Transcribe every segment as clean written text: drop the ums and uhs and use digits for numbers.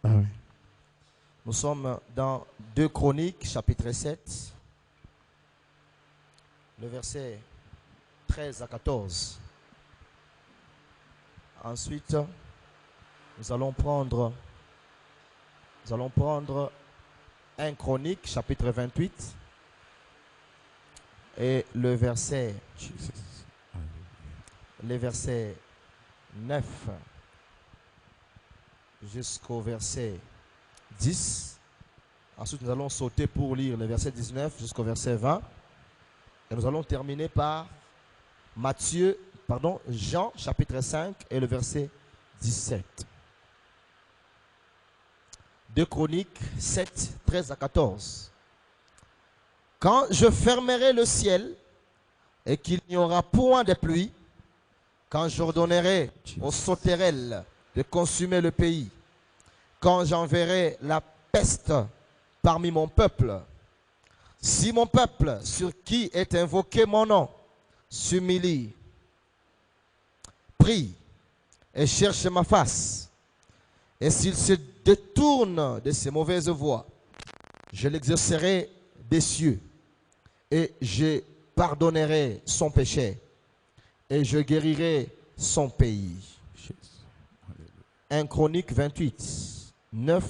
Ah oui. Nous sommes dans 2 Chroniques, chapitre 7, le verset 13 à 14. Ensuite, nous allons prendre 1 Chronique, chapitre 28, et les versets 9 jusqu'au verset 10. Ensuite, nous allons sauter pour lire le verset 19 jusqu'au verset 20. Et nous allons terminer par Jean chapitre 5 et le verset 17. 2 Chroniques 7, 13 à 14. Quand je fermerai le ciel et qu'il n'y aura point de pluie, quand j'ordonnerai aux sauterelles de consumer le pays, quand j'enverrai la peste parmi mon peuple, si mon peuple sur qui est invoqué mon nom s'humilie, prie et cherche ma face, et s'il se détourne de ses mauvaises voies, je l'exaucerai des cieux et je pardonnerai son péché et je guérirai son pays. 1 Chronique 28, 9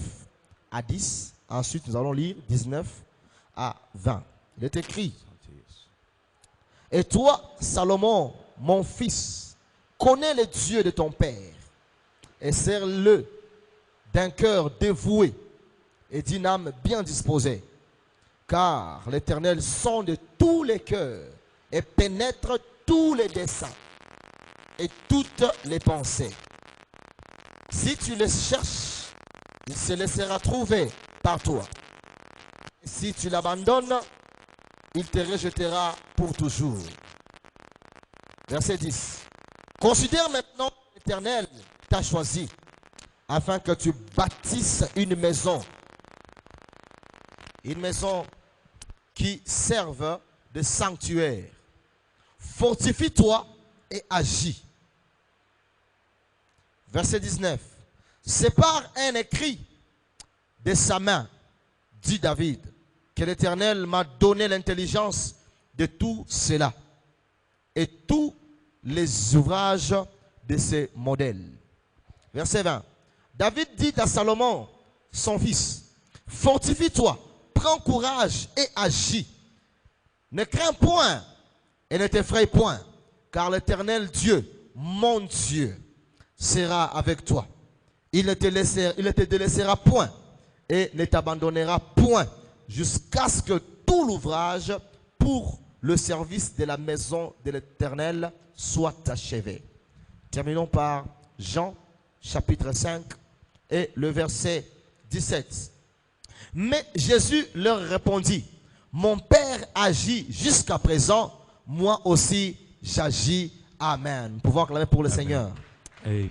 à 10. Ensuite, nous allons lire 19 à 20. Il est écrit: et toi, Salomon, mon fils, connais les dieux de ton père et sers-le d'un cœur dévoué et d'une âme bien disposée. Car l'Éternel sonde tous les cœurs et pénètre tous les desseins et toutes les pensées. Si tu les cherches, il se laissera trouver par toi. Et si tu l'abandonnes, il te rejettera pour toujours. Verset 10. Considère maintenant l'Éternel t'a choisi, afin que tu bâtisses une maison qui serve de sanctuaire. Fortifie-toi et agis. Verset 19. C'est par un écrit de sa main, dit David, que l'Éternel m'a donné l'intelligence de tout cela et tous les ouvrages de ses modèles. Verset 20. David dit à Salomon, son fils: fortifie-toi, prends courage et agis. Ne crains point et ne t'effraie point, car l'Éternel Dieu, mon Dieu, sera avec toi. Il ne te délaissera point et ne t'abandonnera point, jusqu'à ce que tout l'ouvrage pour le service de la maison de l'Éternel soit achevé. Terminons par Jean chapitre 5 et le verset 17. Mais Jésus leur répondit: mon Père agit jusqu'à présent, moi aussi j'agis. Amen. Nous pouvons acclamer pour le Amen. Seigneur. Amen.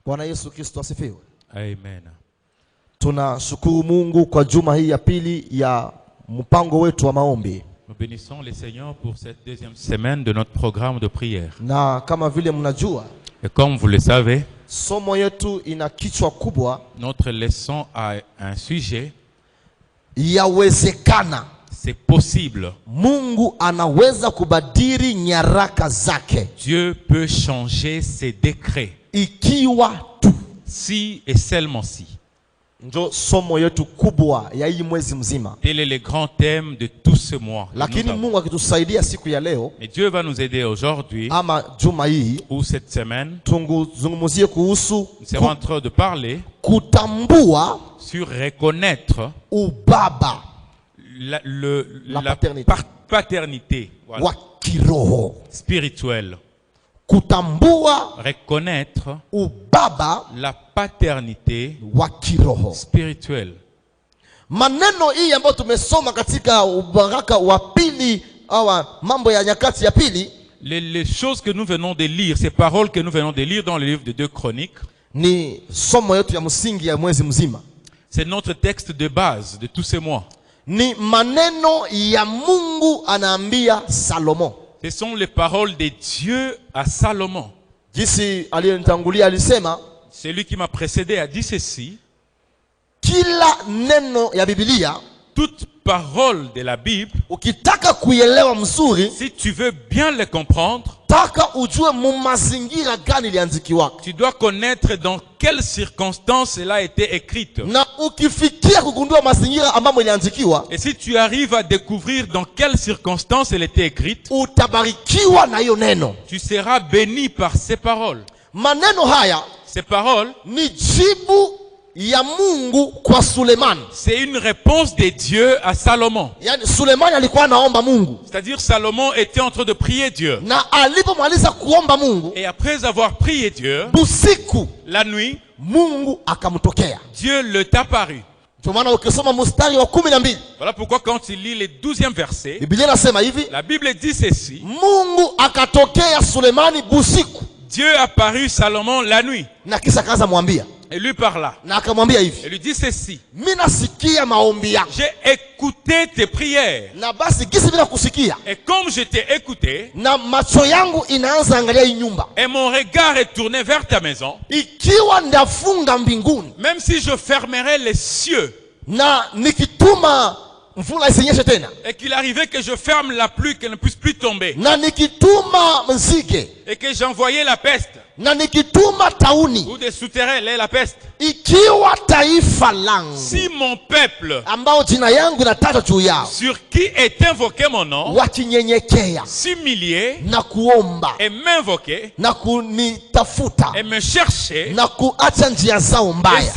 Bwana Yesu Kristo asifiwe. Amen. Tunashukuru Mungu kwa juma hii ya pili ya mpango wetu wa maombi. Nous bénissons le Seigneur pour cette deuxième semaine de notre programme de prière. Na kama vile mnajua, et comme vous le savez, somo yetu ina kichwa kubwa. Notre leçon a un sujet. Yawezekana. C'est possible. Mungu anaweza kubadili nyaraka zake. Dieu peut changer ses décrets. Ikiwa tu. Si et seulement si. Njo somo yetu kubwa ya hii mwezi mzima. Tel est le grand thème de tout ce mois. Lakini Mungu akitusaidia siku ya leo, et Dieu va nous aider aujourd'hui, ama juma hii, ou cette semaine, tunguzungumzie kuhusu, nous serons en train de parler kutambua sur reconnaître ubaba, la paternité voilà, wa kiroho, spirituelle. Kutambua reconnaître ubaba, la paternité wa kiroho spirituelle. Maneno hii ambayo tumesoma katika ubaraka wa pili au mambo ya nyakati ya pili, les choses que nous venons de lire, ces paroles que nous venons de lire dans le livre de 2 Chroniques, ni somo yetu ya msingi ya mwezi mzima. C'est notre texte de base de tous ces mois. Ni maneno ya Mungu anaambia Salomo. Ce sont les paroles de Dieu à Salomon. Jinsi aliyenitangulia alisema, Celui qui m'a précédé a dit ceci. kila neno ya Biblia, Toute parole de la Bible, ukitaka kuielewa mzuri, si tu veux bien les comprendre, taka ujue mumazingira gani iliandikiwa. tu dois connaître dans quelles circonstances cela a été écrite. Na ukifikia kugundua mazingira ambamo iliandikiwa, Et si tu arrives à découvrir dans quelles circonstances elle était écrite, utabarikiwa na hiyo neno. tu seras béni par ces paroles. Maneno haya Ces paroles, ni jibu ya Mungu kwa Sulemani. c'est une réponse de Dieu à Salomon. Yani Sulemani alikuwa anaomba Mungu, C'est-à-dire Salomon était en train de prier Dieu. na alipomaliza kuomba Mungu, Et après avoir prié Dieu, usiku la nuit, Mungu akamtokea. Dieu lui apparut. Ndio maana ukisoma mstari wa 12, Voilà pourquoi quand il lit le 12e verset, Biblia inasema hivi, la Bible dit ceci. Mungu akatokea Sulemani busiku, Dieu apparut Salomon la nuit na kisha akaanza mwambia, et lui parla. na akamwambia Et hivi, lui dit ceci. mimi nasikia maombi yako, J'ai écouté tes prières. na basi gisi bila kusikia, Et comme je t'ai écouté, na macho yangu inaanza angalia hii nyumba, et mon regard est tourné vers ta maison, ikiwa ndafunga mbinguni même si je fermerais les cieux, na nikituma mvula isinyeshe tena, et qu'il arrivait que je ferme la pluie, qu'elle ne puisse plus tomber, na nikituma nzige, et que j'envoyais la peste, na nikituma tauni, ou des souterrains, la peste, ikiwa taifa langu si mon peuple, ambao jina yangu inatajwa juu yao sur qui est invoqué mon nom, wakinyenyekea s'humilier na kuomba et m'invoquer, na kunitafuta et me chercher, na kuacha njia zao et mbaya,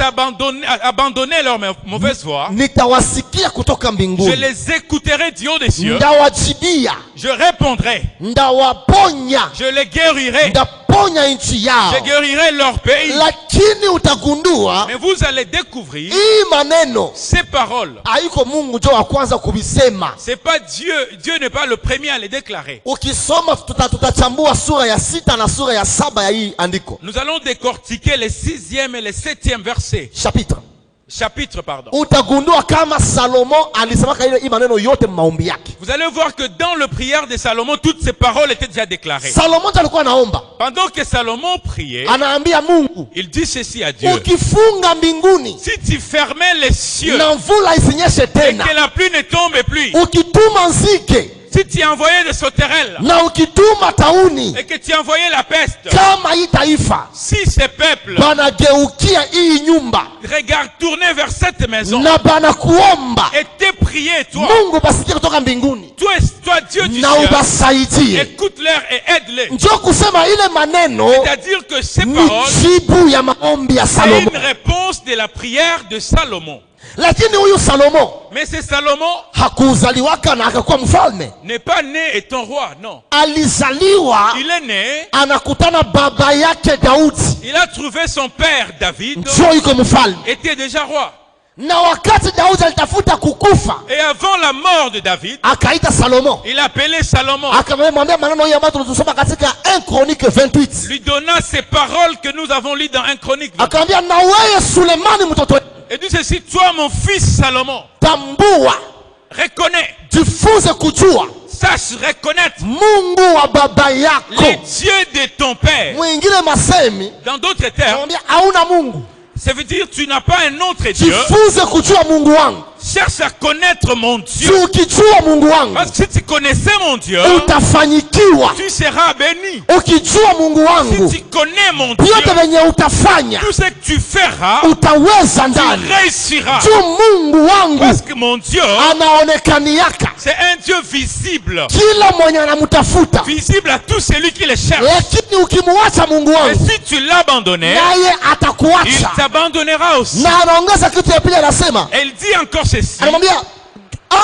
abandonner leur mauvaise voie, nitawasikia kutoka je mbinguni, les écouterai du haut des cieux, ndawajibia, je répondrai, ndawaponya, je les guérirai, ndaponya nchi yao. je guérirai leur pays. Lakini utagundua Mais vous allez découvrir hii maneno ces paroles. haiko Mungu ndio wa kwanza kubisema. C'est pas Dieu. Dieu n'est pas le premier à les déclarer. Ukisoma tutachambua sura ya 6 na sura ya 7 ya hii andiko. Nous allons décortiquer les 6e et les 7e versets. Chapitre, pardon. Utagundua kama Salomo alisemaka ile maneno yote maombi yake. Vous allez voir que dans le prière de Salomon, toutes ces paroles étaient déjà déclarées. Salomon alikuwa anaomba, Pendant que Salomon priait, anaambia Mungu, il dit ceci à Dieu. ukifunga mbinguni Si tu fermais les cieux na mvula isinyeshe et tena, que la pluie ne tombe plus, ukituma nzige si tu envoyais des sauterelles na ukituma tauni, et que tu envoyais la peste, kama hii taifa si ces peuples banageukia hii nyumba regardent tourner vers cette maison na banakuomba, et te prier, toi, Mungu basikie kutoka mbinguni toi Dieu du na ciel, ubasaidie. écoute-leur et aide-les. Ndio kusema ile maneno C'est-à-dire que ces ni paroles, jibu ya maombi ya c'est Salomo. une réponse de la prière de Salomon. Lakini huyu Salomo Mais c'est Salomon hakuzaliwaka na akakuwa mfalme. n'est pas né étant roi, non. Alizaliwa Il est né, anakutana baba yake Daudi il a trouvé son père David, ndio yuko mfalme, était déjà roi. na wakati Daudi alitafuta kukufa Et avant la mort de David, akaita Salomo, il appelait Salomon, akamwambia maneno haya ambayo tunasoma katika 1 Chronique 28. lui donna ces paroles que nous avons lues dans 1 Chronique 20. Akamwambia na wewe Sulemani mtoto, Et dit ceci, toi mon fils Salomon, tambua, reconnais, jifunze kujua sache reconnaître Mungu wa baba yako. les dieux de ton père. Mwingine masemi Dans d'autres termes, akamwambia hauna Mungu, ça veut dire tu n'as pas un autre Dieu. jifunze kujua Mungu wangu. Cherche à connaître mon Dieu. Ukijua Mungu wangu Parce que si tu connaissais mon Dieu, utafanyikiwa. tu seras béni. Ukijua Mungu wangu, Si tu connais mon Dieu, vyote venye utafanya tout ce que tu feras, utaweza tu ndani. réussiras. Juu Mungu wangu Parce que mon Dieu, anaonekaniaka c'est un Dieu visible. kila mwenye anamtafuta, Visible à tout celui qui le cherche. lakini ukimwacha Mungu Et wangu, si tu l'abandonnais, naye il atakuacha. t'abandonnera aussi. Na anaongeza kitu ya pili, anasema, Et il dit encore ceci. anamwambia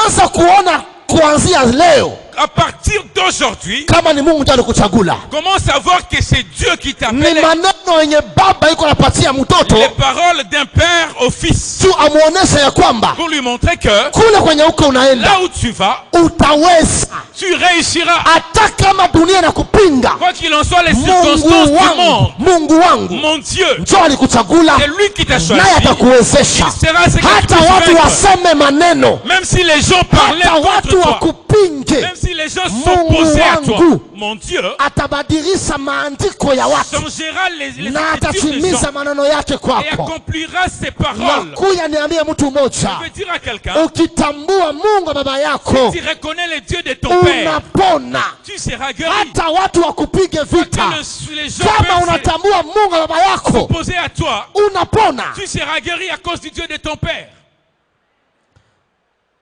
anza kuona kuanzia leo À partir d'aujourd'hui, kama ni Mungu ndiye alikuchagula. comment savoir que c'est Dieu qui Ni t'appelle? maneno yenye baba yuko anapatia mtoto Les paroles d'un père au fils. tu amuoneshe ya kwamba Pour lui montrer que kule kwenye uko unaenda là où tu vas, utaweza, tu réussiras. hata kama dunia inakupinga. Quoi qu'il en soit, les circonstances du monde, Mungu wangu mon Dieu, ndio alikuchagula, c'est lui qui t'a choisi. naye atakuwezesha. Il sera ce que tu Hata puisses watu vaincre. waseme maneno, Même si les gens parlaient hata contre watu toi, wakupinge, même si Si les gens s'opposaient à toi, mon Dieu atabadilisha maandiko ya watu changera les na écritures des gens atatimiza maneno yake et kwako. accomplira ses paroles. Nakuya niambie mtu Je mmoja, veux dire à quelqu'un, ukitambua Mungu wa baba yako tu reconnais le Dieu de ton père, unapona. tu seras guéri. Hata watu wakupige vita, Les gens kama peuvent unatambua Mungu wa baba yako s'opposer à toi, unapona. tu seras guéri à cause du Dieu de ton père.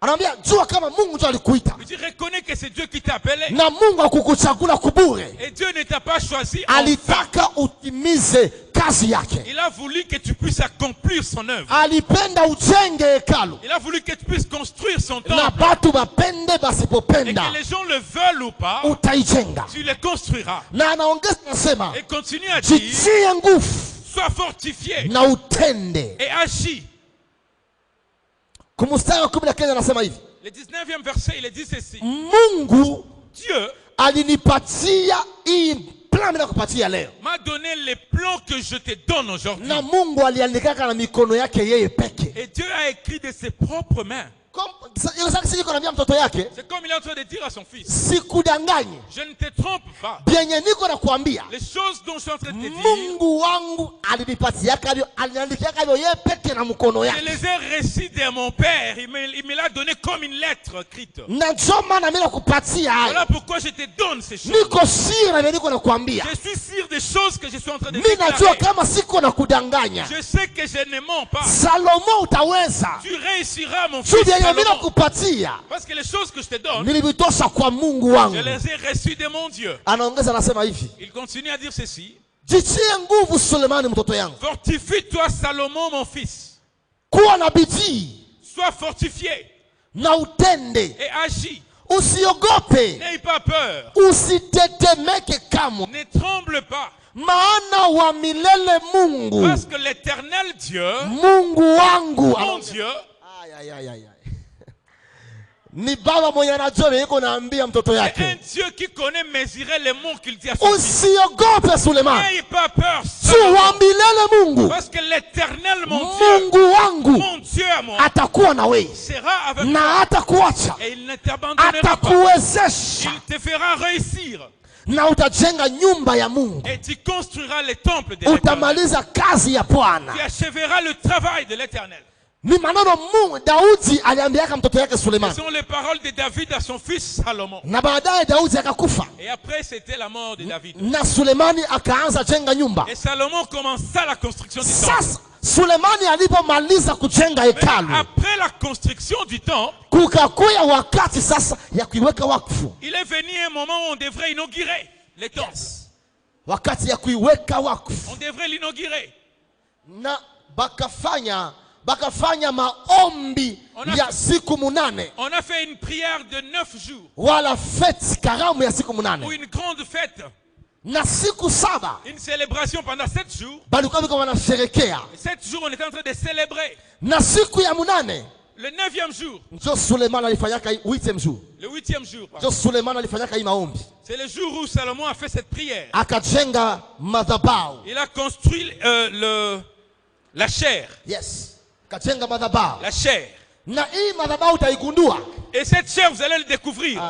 Anaambia jua kama Mungu ndiye alikuita Tu reconnais que c'est Dieu qui t'a appelé. na Mungu akukuchagula kubure. Et Dieu ne t'a pas choisi en vain. Alitaka utimize kazi yake. Il a voulu que tu puisses accomplir son œuvre. Alipenda ujenge hekalu Il a voulu que tu puisses construire son na temple. batu bapende Et basipopenda que les gens le veulent ou pas, utaijenga. tu les construiras. Na anaongeza nasema Et continue à dire, jitie nguvu sois fortifié na utende. et agis. Kumustari wa 19 anasema hivi, Le 19e verset, il est dit ceci. Mungu Dieu alinipatia hii plan mimi nakupatia leo, m'a donné les plans que je te donne aujourd'hui. na Mungu aliandika na mikono yake yeye peke. Et Dieu a écrit de ses propres mains. Siko naambia mtoto yake, C'est comme il est en train de dire à son fils. sikudanganye, Je ne te trompe pas. byenye niko nakwambia Les choses dont je suis en train de te dire, Mungu wangu alinipatia kabyo, aliniandikia kabyo yeye peke na mkono je yake. les ai reçus de mon père. Il me l'a donné comme une lettre écrite. Na ndio maana mimi nakupatia haya. Voilà pourquoi je te donne ces choses. Niko siri na niko nakwambia. Je suis sûr des choses que je suis en train de Mimi najua déclarer. kama siko na kudanganya. Je sais que je ne mens pas. Salomo utaweza. Tu réussiras, mon Sio fils byenye mimi Salomon. nakupatia. Parce que les choses que je te donne, Nilivitosha kwa Mungu je wangu. les ai reçues de mon Dieu. Anaongeza anasema hivi, Il continue à dire ceci. jitie nguvu Sulemani mtoto yangu. Fortifie-toi, Salomon, mon fils. Kuwa na bidii Sois fortifié na utende. et agis. Usiogope. N'aie pas peur. Usitetemeke kamwe. Ne tremble pas. Maana wa milele Mungu, Parce que l'éternel Dieu, Mungu wangu, mon Dieu, Ay, ay, ay, ay, ay. Ni baba mwenye anajua yuko naambia mtoto est un yake, Dieu qui connaît mesurer les mots qu'il dit à son fils. usiogope Sulemani, N'aie pas peur, juu Salomon. wa milele Mungu, Parce que l'éternel, mon Dieu, Mungu wangu mon Dieu à moi, atakuwa na wewe sera avec toi. na hatakuacha, Et il ne t'abandonnera pas. atakuwezesha Il te fera réussir. na utajenga nyumba ya Mungu, Et tu construiras les temples de l'éternel. utamaliza kazi ya Bwana. Tu achèveras le travail de l'éternel. Ni maneno Mungu Daudi aliambiaka mtoto yake Ce Sulemani, sont les paroles de David à son fils Salomon. na baadaye Daudi akakufa Et après, c'était la mort de David. na Sulemani akaanza jenga nyumba. Et Salomon commença la construction du temple. Sasa Sulemani alipomaliza kujenga Mais hekalu, après la construction du temple, kukakuya wakati sasa ya kuiweka wakfu, il est venu un moment où on devrait inaugurer les temples. wakati ya kuiweka wakfu, On devrait l'inaugurer. na bakafanya maombi ya siku munane, On a fait une prière de 9 jours. wala fete, karamu ya siku Ou munane, une grande fête. na siku saba Une célébration pendant 7 jours. balikuwa biko wanasherekea, Et 7 jours, on était en train de célébrer. na siku ya munane Le 9e jour, njo Sulemani alifanyaka 8e jour, le 8e jour, pardon. njo Sulemani alifanyaka hii maombi, C'est le jour où Salomon a fait cette prière. akajenga madhabahu. Il a construit la chair. Yes, kajenga madhabahu, La chair. na hii madhabahu utaigundua. Et cette chair, vous allez le découvrir.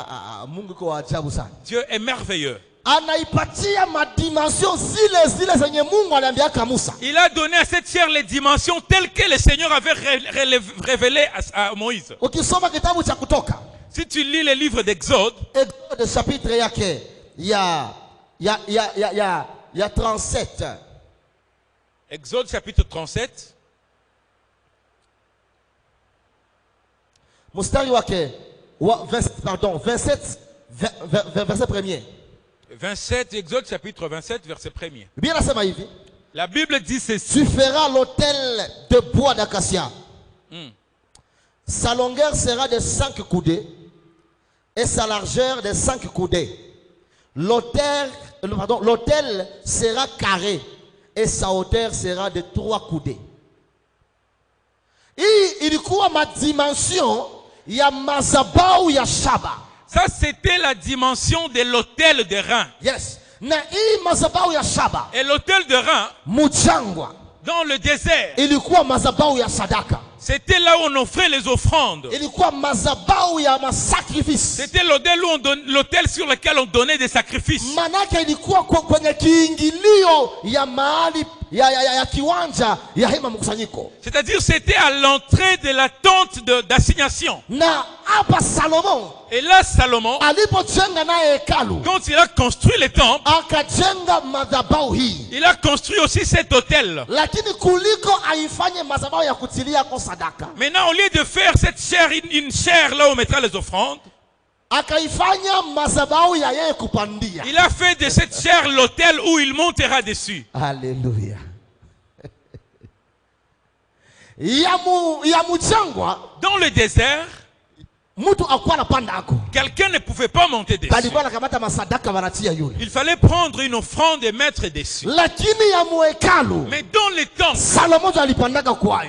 Mungu kwa ajabu sana, Dieu est merveilleux. anaipatia madimension zile zenye Mungu aliambiaka Musa. Il a donné à cette chair les dimensions telles que le Seigneur avait révélées à Moïse. Ukisoma kitabu cha Kutoka, Si tu lis le livre d'Exode, Exode chapitre yake ya 37, Exode chapitre 37, mstari wake wa 27 verset premier. 27, Exode chapitre 27, verset 1er. Biblia inasema hivi, La Bible dit ceci. tu feras l'autel de bois d'acacia. Sa longueur sera de 5 coudées et sa largeur de 5 coudées. L'autel sera carré et sa hauteur sera de 3 coudées. Hii ilikuwa madimension ya madhabahu ya shaba. Ça, c'était la dimension de l'autel de rein. Yes. Na hii madhabahu ya Et l'autel de rein, mujangwa dans le désert, ilikuwa madhabahu ya sadaka. C'était là où on offrait les offrandes. Ilikuwa madhabahu ya masacrifice. C'était l'autel sur lequel on donnait des sacrifices. Manake ilikuwa kwenye kiingilio ya mahali ya kiwanja ya hema mkusanyiko. C'est-à-dire c'était à l'entrée de la tente d'assignation. Na hapa Salomon, et là Salomon, alipojenga naye hekalu, quand il a construit les temples, akajenga madhabahu hii. Il a construit aussi cet autel. Lakini kuliko aifanye madhabahu ya kutilia kwa sadaka. Maintenant, au lieu de faire cette chair, une chair là où on mettra les offrandes, akaifanya madhabahu ya yeye kupandia. Il a fait de cette chair l'autel où il montera dessus. Alléluia. Ya mujangwa, dans le désert, quelqu'un ne pouvait pas monter dessus. Il fallait prendre une offrande et mettre dessus. Mais dans les temples,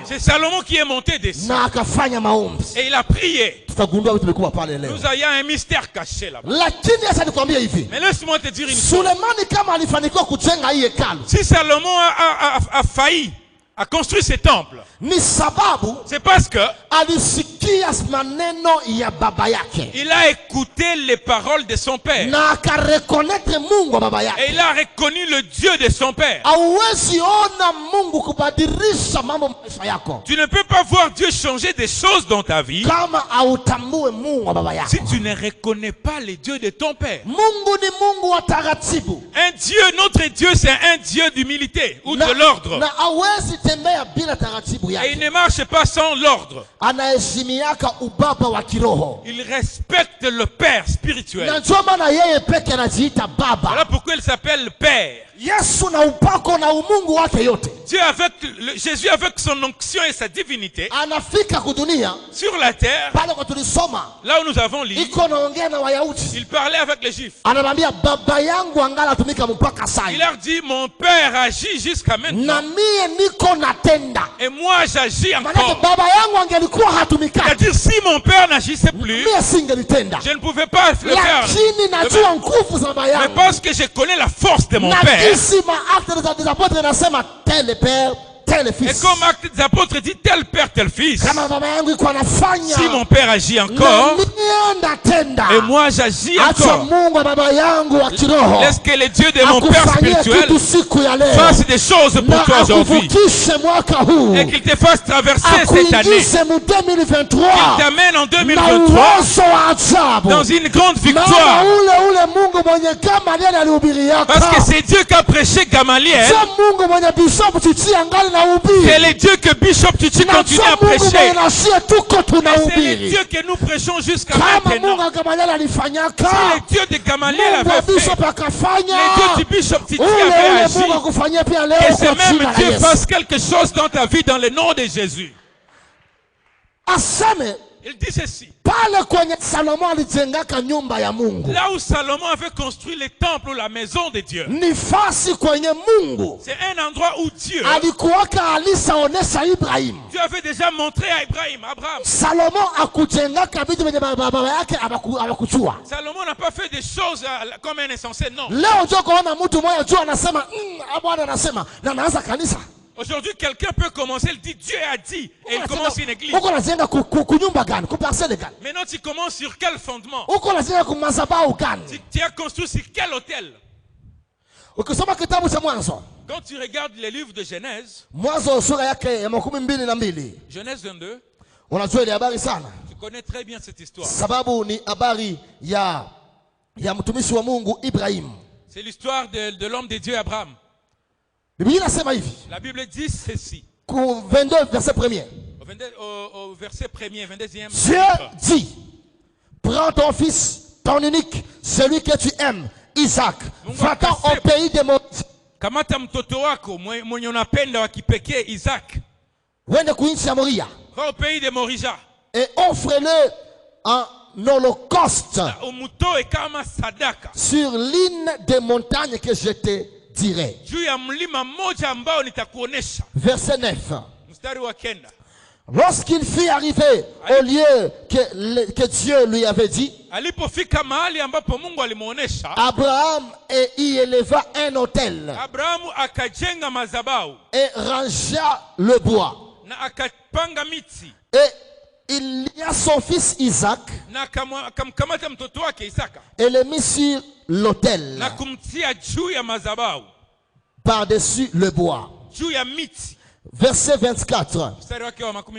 c'est Salomon qui est monté dessus. Et il a prié. Nous ayons un mystère caché là-bas. Mais laisse-moi te dire une chose. Si Salomon a failli a construit ces temples, c'est parce que il a écouté les paroles de son père. Et il a reconnu le Dieu de son père. Tu ne peux pas voir Dieu changer des choses dans ta vie si tu ne reconnais pas les dieux de ton père. Un Dieu, notre Dieu, c'est un Dieu d'humilité ou de l'ordre. Et il ne marche pas sans l'ordre. Il respecte le Père spirituel. Voilà pourquoi il s'appelle Père. Dieu Jésus avec son onction et sa divinité sur la terre, là où nous avons lu, il parlait avec les Juifs. Il leur dit, mon père agit jusqu'à maintenant et moi j'agis encore. C'est-à-dire, si mon père n'agissait plus, je ne pouvais pas le faire. Mais parce que je connais la force de mon père, et comme acte des apôtres dit, tel père, tel fils. Si mon père agit encore, et moi j'agis encore, laisse que les dieux de mon père spirituel fassent des choses pour toi aujourd'hui, et qu'il te fasse traverser cette année, qu'il t'amène en 2023 dans une grande victoire. Parce que c'est Dieu qui a prêché Gamaliel. C'est les dieux que Bishop Tutu continue à prêcher. C'est les dieux que nous prêchons jusqu'à maintenant. C'est les dieux de Gamaliel avaient fait. Les dieux du Bishop Tutu avaient agi. Et ce même Dieu fasse quelque chose dans ta vie dans le nom de Jésus. Il dit ceci. Là où Salomon avait construit les temples ou la maison de Dieu, c'est un endroit où Dieu avait déjà montré à Abraham. Salomon n'a pas fait des choses comme un insensé, non. Aujourd'hui, quelqu'un peut commencer, il dit Dieu a dit, et il commence une église. Maintenant, tu commences sur quel fondement? Tu as construit sur quel hôtel? Quand tu regardes les livres de Genèse, Genèse 22, tu connais très bien cette histoire. C'est l'histoire de l'homme de Dieu Abraham. La Bible dit ceci. 22 verset 1er. Au verset 1er, 22e. Dieu dit, prends ton fils, ton unique, celui que tu aimes, Isaac, va-t'en au pays de Moria. Kamata mtoto wako mwenye unapenda wa kipekee Isaac. Wende kuinchi ya Moria. Va au pays de Morija. Et offre-le en holocauste sur l'une des montagnes que je te dirai. Verset 9. Lorsqu'il fut arrivé au lieu que Dieu lui avait dit, Abraham y éleva un autel et rangea le bois. Et il y a son fils Isaac. Et le mit sur l'autel. Par-dessus le bois. Verset 24.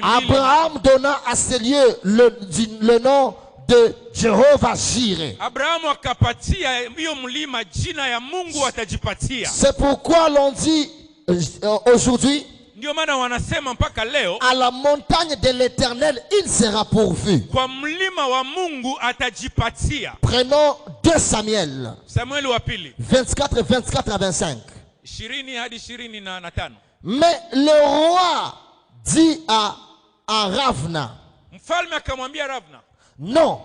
Abraham donna à ce lieu le nom de Jéhovah Jireh. C'est pourquoi l'on dit aujourd'hui, à la montagne de l'Éternel, il sera pourvu. Prenons 2 Samuel 24 à 25. Mais le roi dit à Ravna, non,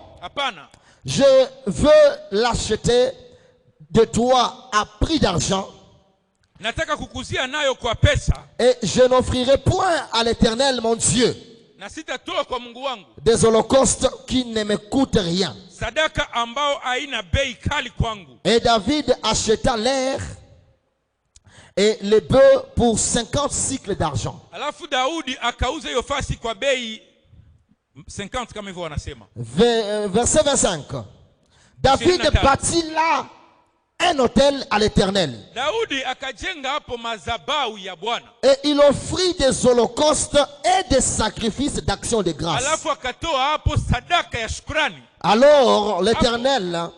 je veux l'acheter de toi à prix d'argent. Et je n'offrirai point à l'Éternel mon Dieu des holocaustes qui ne me coûtent rien. Et David acheta l'air et les bœufs pour 50 cycles d'argent. Verset 25. David bâtit là un autel à l'Éternel. Et il offrit des holocaustes et des sacrifices d'action de grâce. Alors l'Éternel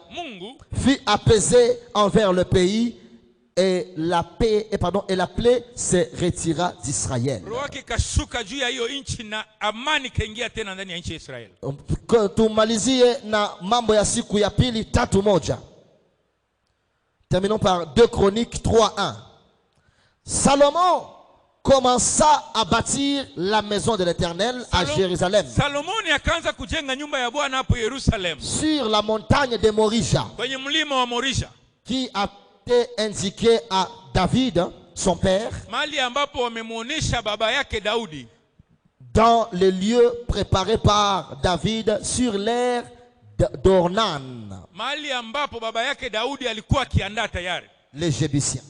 fut apaisé envers le pays et la plaie se retira d'Israël. Tumalizie na mambo ya siku ya pili 3:1. Terminons par 2 Chroniques 3:1. Salomon commença à bâtir la maison de l'Éternel à Jérusalem, sur la montagne de Morija, qui a été indiqué à David, son père, dans les lieux préparés par David sur l'aire d'Ornan, les Jébusiens.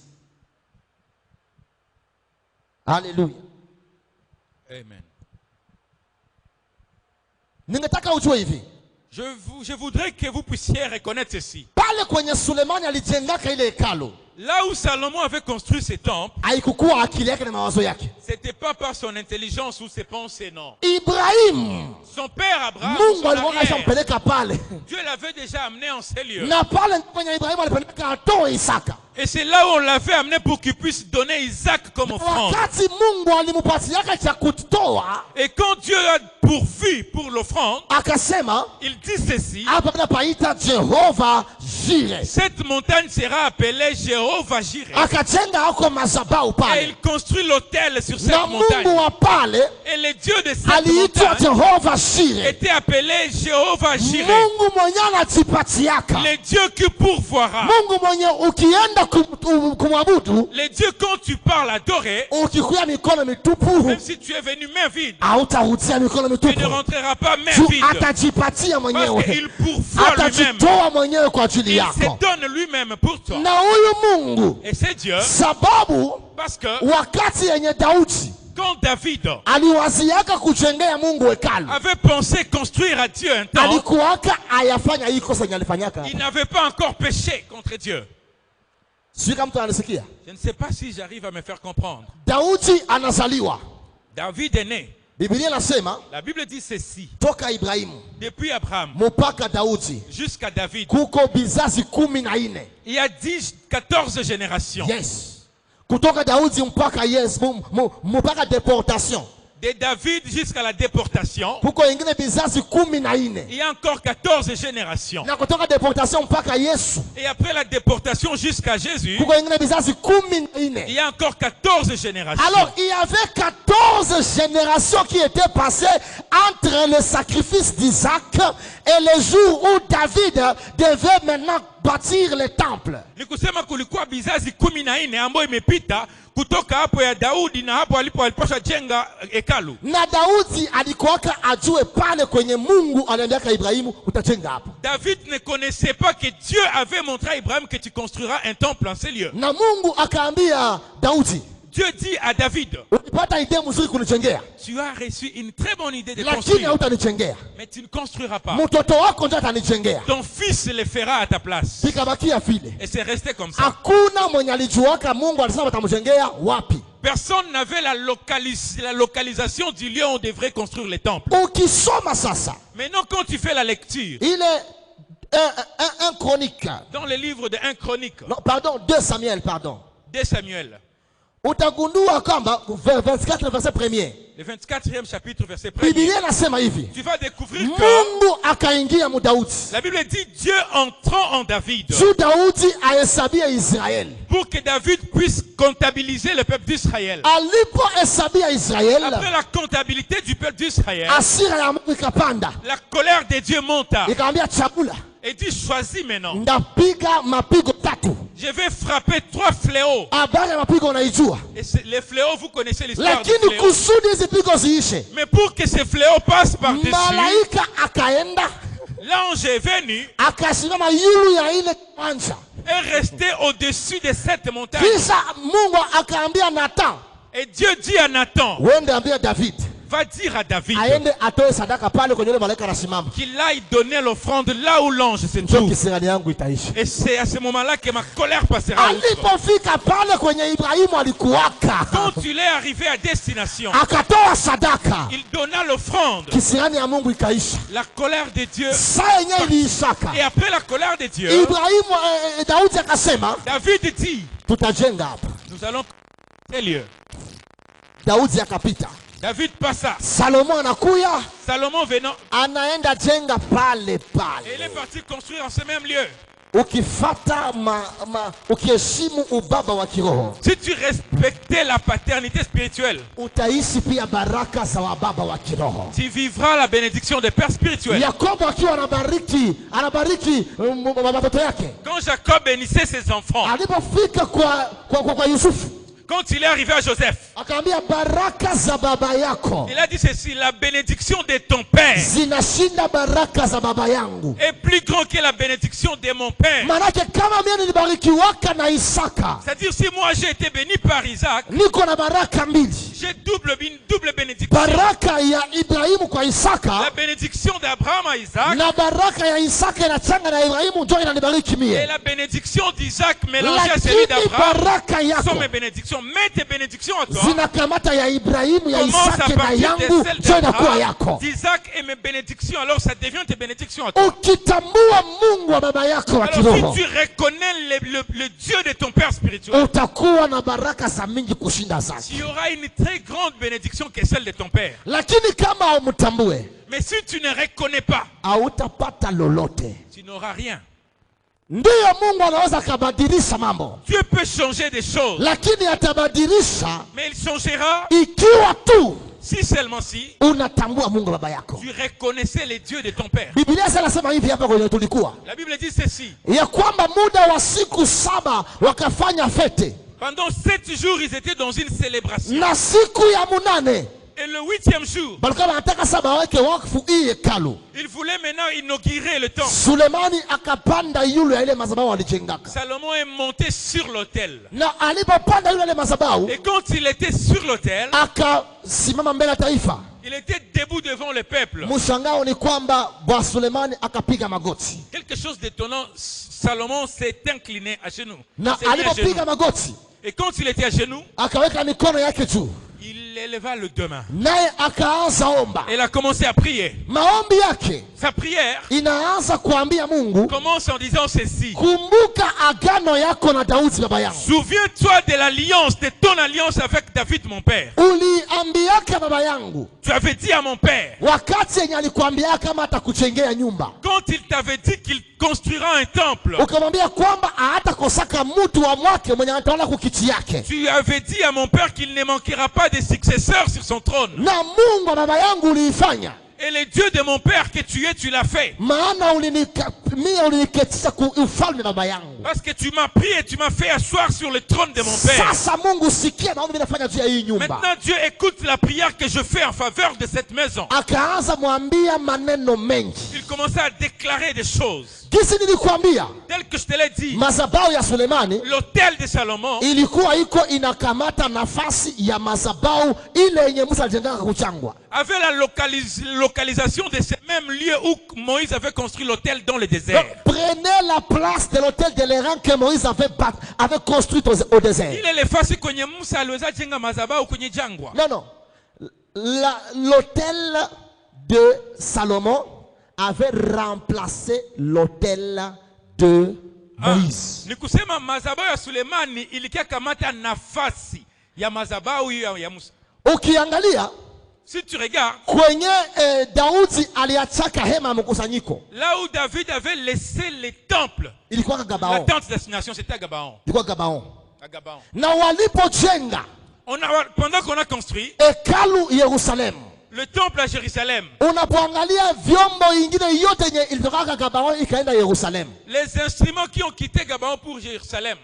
Alléluia. Amen. Je voudrais que vous puissiez reconnaître ceci. Là où Salomon avait construit ce temple, c'était pas par son intelligence ou ses pensées, non. Ibrahim, son père Abraham, Dieu l'avait déjà amené en ces lieux. Et c'est là où on l'avait amené pour qu'il puisse donner Isaac comme offrande. Et quand Dieu a pourvu pour l'offrande, il dit ceci: cette montagne sera appelée Jéhovah Jireh. Et il construit l'autel sur cette montagne. Et le Dieu de cette montagne était appelé Jéhovah Jireh, le Dieu qui pourvoira. Les dieux, quand tu parles adorer, même si tu es venu main vide, tu ne rentreras pas main vide, parce qu'il pourvoit lui-même, il se donne lui-même pour toi. Et c'est Dieu, parce que quand David avait pensé construire à Dieu un temple, il n'avait pas encore péché contre Dieu. Je ne sais pas si j'arrive à me faire comprendre. David est né. La Bible dit ceci: depuis Abraham jusqu'à David, il y a 14 générations. Yes. De David jusqu'à la déportation, il y a encore 14 générations. Et après la déportation jusqu'à Jésus, il y a encore 14 générations. Alors il y avait 14 générations qui étaient passées entre le sacrifice d'Isaac et le jour où David devait maintenant bâtir le temple. Kutoka hapo ya Daudi na hapo alipaswa jenga hekalu. Na Daudi alikuwaka ajue pale kwenye Mungu aliandika Ibrahimu utajenga hapo. David ne connaissait pas que Dieu avait montré à Ibrahim que tu construiras un temple en ces lieux. Na Mungu akaambia Daudi, Dieu dit à David, tu as reçu une très bonne idée de construire, mais tu ne construiras pas. Ton fils le fera à ta place. Et c'est resté comme ça. Personne n'avait la localisation du lieu où on devrait construire les temples. Maintenant, quand tu fais la lecture, il est un chronique. Dans le livre de 1 Chronique. Non, pardon, 2 Samuel, pardon. 2 Samuel. Utagundua kwamba 24 verset 1er. Le 24e chapitre verset 1er. Tu vas découvrir que Mungu akaingia mu Daudi. La Bible dit Dieu entrant en David. Daudi ahesabia Israël. Pour que David puisse comptabiliser le peuple d'Israël. Alipohesabia Israël. Après la comptabilité du peuple d'Israël. Hasira ya Mungu ikapanda. La colère de Dieu monta. Ikamwambia chakula. Et dit choisis maintenant. Ndapiga mapigo 3. Je vais frapper 3 fléaux. Et les fléaux, vous connaissez l'histoire des fléaux. Mais pour que ces fléaux passent par-dessus, l'ange est venu et resté au-dessus de cette montagne. Et Dieu dit à Nathan, va dire à David qu'il aille donner l'offrande là où l'ange se trouve. Et c'est à ce moment-là que ma colère passera. Quand il est arrivé à destination, il donna l'offrande. La colère de Dieu. Et après la colère de Dieu, David dit, nous allons construire lieu. David passa. Salomon venant. Et il est parti construire en ce même lieu. Si tu respectais la paternité spirituelle, tu vivras la bénédiction des pères spirituels. Quand Jacob bénissait ses enfants, quand il est arrivé à Joseph, il a dit ceci: la bénédiction de ton père est plus grande que la bénédiction de mon père. C'est-à-dire, si moi j'ai été béni par Isaac, j'ai une double bénédiction. La bénédiction d'Abraham à Isaac et la bénédiction d'Isaac mélangée à celle d'Abraham sont mes bénédictions. Mais tes bénédictions à toi commencent à partir de celles d'Abraham, d'Isaac, et mes bénédictions, alors ça devient tes bénédictions à toi. Alors si tu reconnais le Dieu de ton père spirituel, tu auras une très grande bénédiction que celle de ton père. Mais si tu ne reconnais pas, tu n'auras rien. Dieu peut changer des choses, mais il changera si seulement si tu reconnaissais les dieux de ton père. La Bible dit ceci: pendant 7 jours ils étaient dans une célébration, et le 8e jour il voulait maintenant inaugurer le temple. Salomon est monté sur l'autel. Et quand il était sur l'autel, il était debout devant le peuple. Quelque chose d'étonnant, Salomon s'est incliné à genoux. Et quand il était à genoux, il éleva le 2 mains. Et il a commencé à prier. Sa prière commence en disant ceci: souviens-toi de l'alliance, de ton alliance avec David mon père. Tu avais dit à mon père, quand il t'avait dit qu'il construira un temple, tu avais dit à mon père qu'il ne manquera pas de successeurs sur son trône. Et le Dieu de mon père que tu es, tu l'as fait. Parce que tu m'as pris et tu m'as fait asseoir sur le trône de mon père. Maintenant Dieu écoute la prière que je fais en faveur de cette maison. Il commença à déclarer des choses. Tel que je te l'ai dit, mazabau ya Sulemani, l'autel de Salomon, ilikuwa iko inakamata nafasi ya mazabau ile yenye Musa alijengaka kuchangwa. Avait la localisation de ces mêmes lieux où Moïse avait construit l'autel dans le désert. Donc, prenez la place de l'autel de l'Iran que Moïse avait construit au désert. Il est le face kwenye Musa aliweza jenga mazabau kwenye jangwa. Non. L'autel de Salomon avait remplacé l'autel de Moïse. Ni kusema mazabau ya Sulemani ilikia kamata nafasi ya mazabau ya Musa. Ukiangalia, si tu regardes, kwenye Daudi aliachaka hema mkusanyiko, là où David avait laissé les temples, ilikuwa Gabaon. La tente d'assignation c'était à Gabaon. Ilikuwa Gabaon. À Gabaon. Na walipojenga, pendant qu'on a construit hekalu Yerusalem, le temple à Jérusalem, unapoangalia vyombo ingine yote yenye ilitoka Gabaon ikaenda Yerusalem, les instruments qui ont quitté Gabaon pour Jérusalem,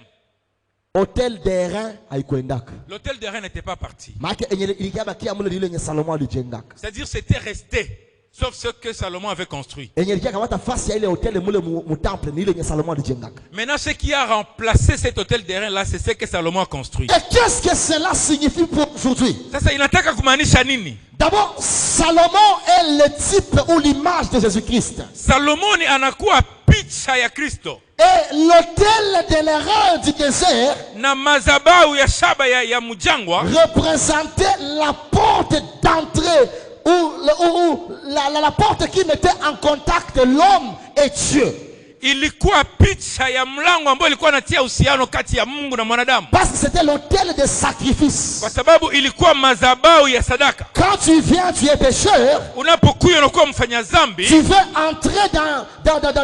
Hôtel d'Airain haikuendaka. L'hôtel d'Airain n'était pas parti. C'est-à-dire c'était resté, sauf ce que Salomon avait construit. Maintenant, ce qui a remplacé cet hôtel d'Airain là, c'est ce que Salomon a construit. Et qu'est-ce que cela signifie pour aujourd'hui? D'abord, Salomon est le type ou l'image de Jésus-Christ. Salomon anakuwa picha ya Kristo. Et l'autel de l'erreur du désert représentait la porte d'entrée ou la porte qui mettait en contact l'homme et Dieu. Ilikuwa picha ya mlango ambao ilikuwa inatia uhusiano kati ya Mungu na mwanadamu. Parce que c'était l'autel de sacrifice. Kwa sababu ilikuwa madhabahu ya sadaka. Quand tu viens, tu es pécheur. Unapokuja unakuwa mfanya dhambi. Tu veux entrer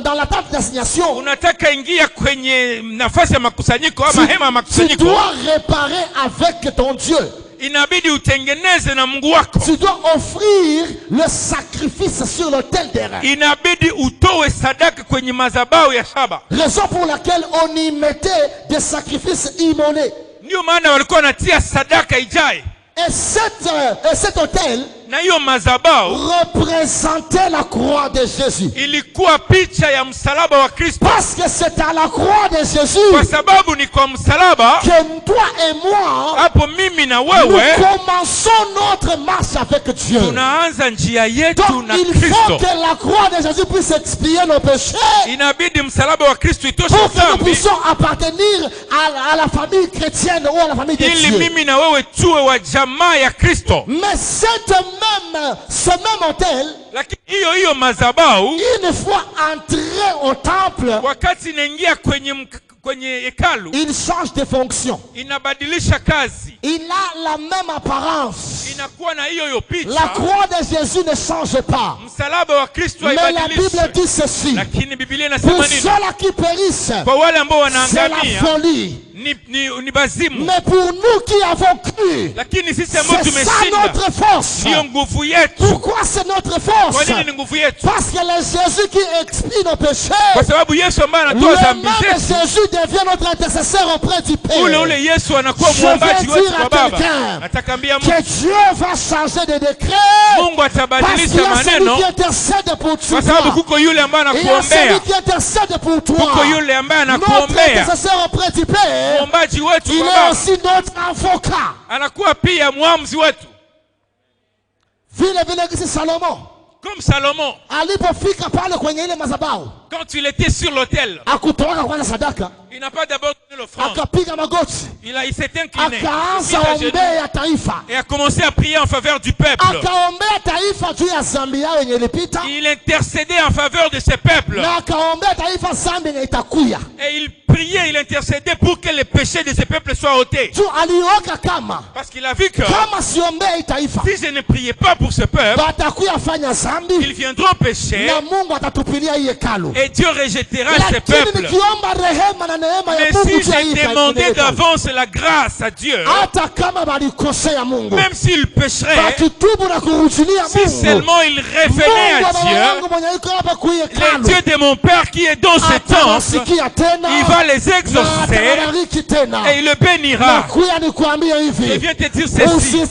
dans la tente d'assignation. Unataka ingia kwenye nafasi ya makusanyiko ama hema ya makusanyiko. Tu dois réparer avec ton Dieu. Inabidi utengeneze na Mungu wako. Tu dois offrir le sacrifice sur l'autel d'Airain. Inabidi utoe sadaka kwenye madhabahu ya shaba. Raison pour laquelle on y mettait des sacrifices immolés. Ndio maana walikuwa wanatia sadaka ijaye. Et cet autel représentait la croix de Jésus. Parce que c'est à la croix de Jésus que toi et moi nous commençons notre marche avec Dieu. Donc il faut que la croix de Jésus puisse expier nos péchés pour que nous puissions appartenir à la famille chrétienne ou à la famille de Dieu. Mais ce même autel, une fois entré au temple, il change de fonction. Il a la même apparence. La croix de Jésus ne change pas. Mais la Bible dit ceci: pour ceux-là qui périssent, c'est la folie. Mais pour nous qui avons cru, c'est ça notre force. Pourquoi c'est notre force? Parce que le Jésus qui expie nos péchés, le même Jésus devient notre intercesseur auprès du Père. Je vais dire à quelqu'un que Dieu va changer de décret, parce qu'il y a celui qui intercède pour toi. Il y a celui qui intercède pour toi. Notre intercesseur auprès du Père, il est aussi notre avocat. Vile Salomon. Comme Salomon, quand il était sur l'autel, il n'a pas d'abord donné l'offrande. Il s'est incliné et a commencé à prier en faveur du peuple. Il intercédait en faveur de ce peuple. Et il priait, il intercédait pour que les péchés de ce peuple soient ôtés. Parce qu'il a vu que si je ne priais pas pour ce peuple, ils viendront pécher et Dieu rejettera ce peuple. Mais si j'ai demandé d'avance la grâce à Dieu, même s'il pécherait, si seulement il revenait à Dieu, le Dieu de mon Père qui est dans ce temple, il va les exaucer et il le bénira. Je viens te dire ceci.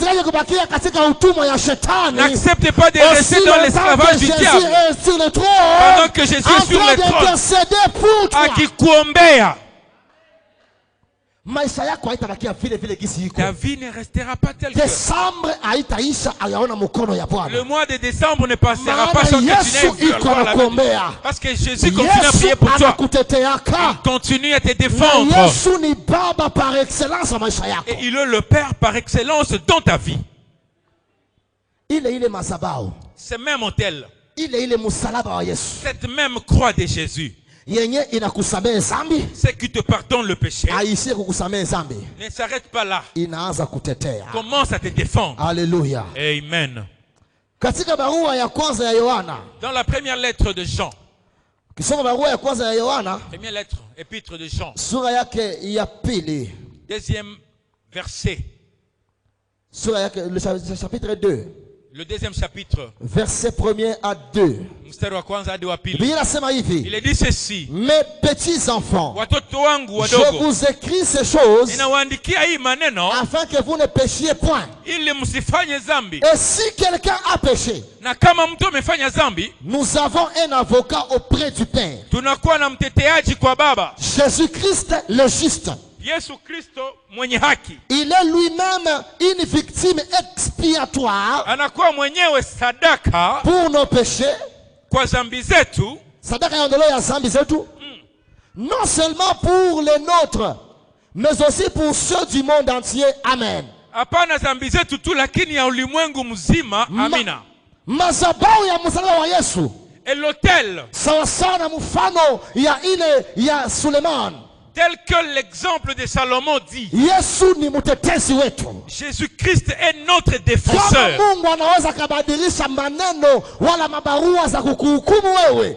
N'accepte pas de rester dans l'esclavage du diable pendant que Jésus est sur le trône. Akikuombea. Ta vie ne restera pas telle que. Le mois de décembre ne passera pas sans que tu n'aies vu encore la vie. Parce que Jésus continue à prier pour toi. Il continue à te défendre. Et il est le Père par excellence dans ta vie. Ce même autel. Cette même croix de Jésus. C'est qui te pardonne le péché. Ne s'arrête pas là. Commence à te défendre. Alléluia. Amen. Dans la première lettre de Jean. Première lettre, épître de Jean. Deuxième verset. Le chapitre 2. Le deuxième chapitre. Verset 1er à 2. Il est dit ceci. Mes petits enfants, je vous écris ces choses afin que vous ne péchiez point. Et si quelqu'un a péché, nous avons un avocat auprès du Père, Jésus-Christ le juste. Il est lui-même une victime expiatoire pour nos péchés. Non seulement pour les nôtres, mais aussi pour ceux du monde entier. Amen. Mazabau ya msalaba wa Yesu. Et l'autel. Sawa sawa na mfano ya ile ya Suleiman. Tel que l'exemple de Salomon dit. Jésus-Christ est notre défenseur.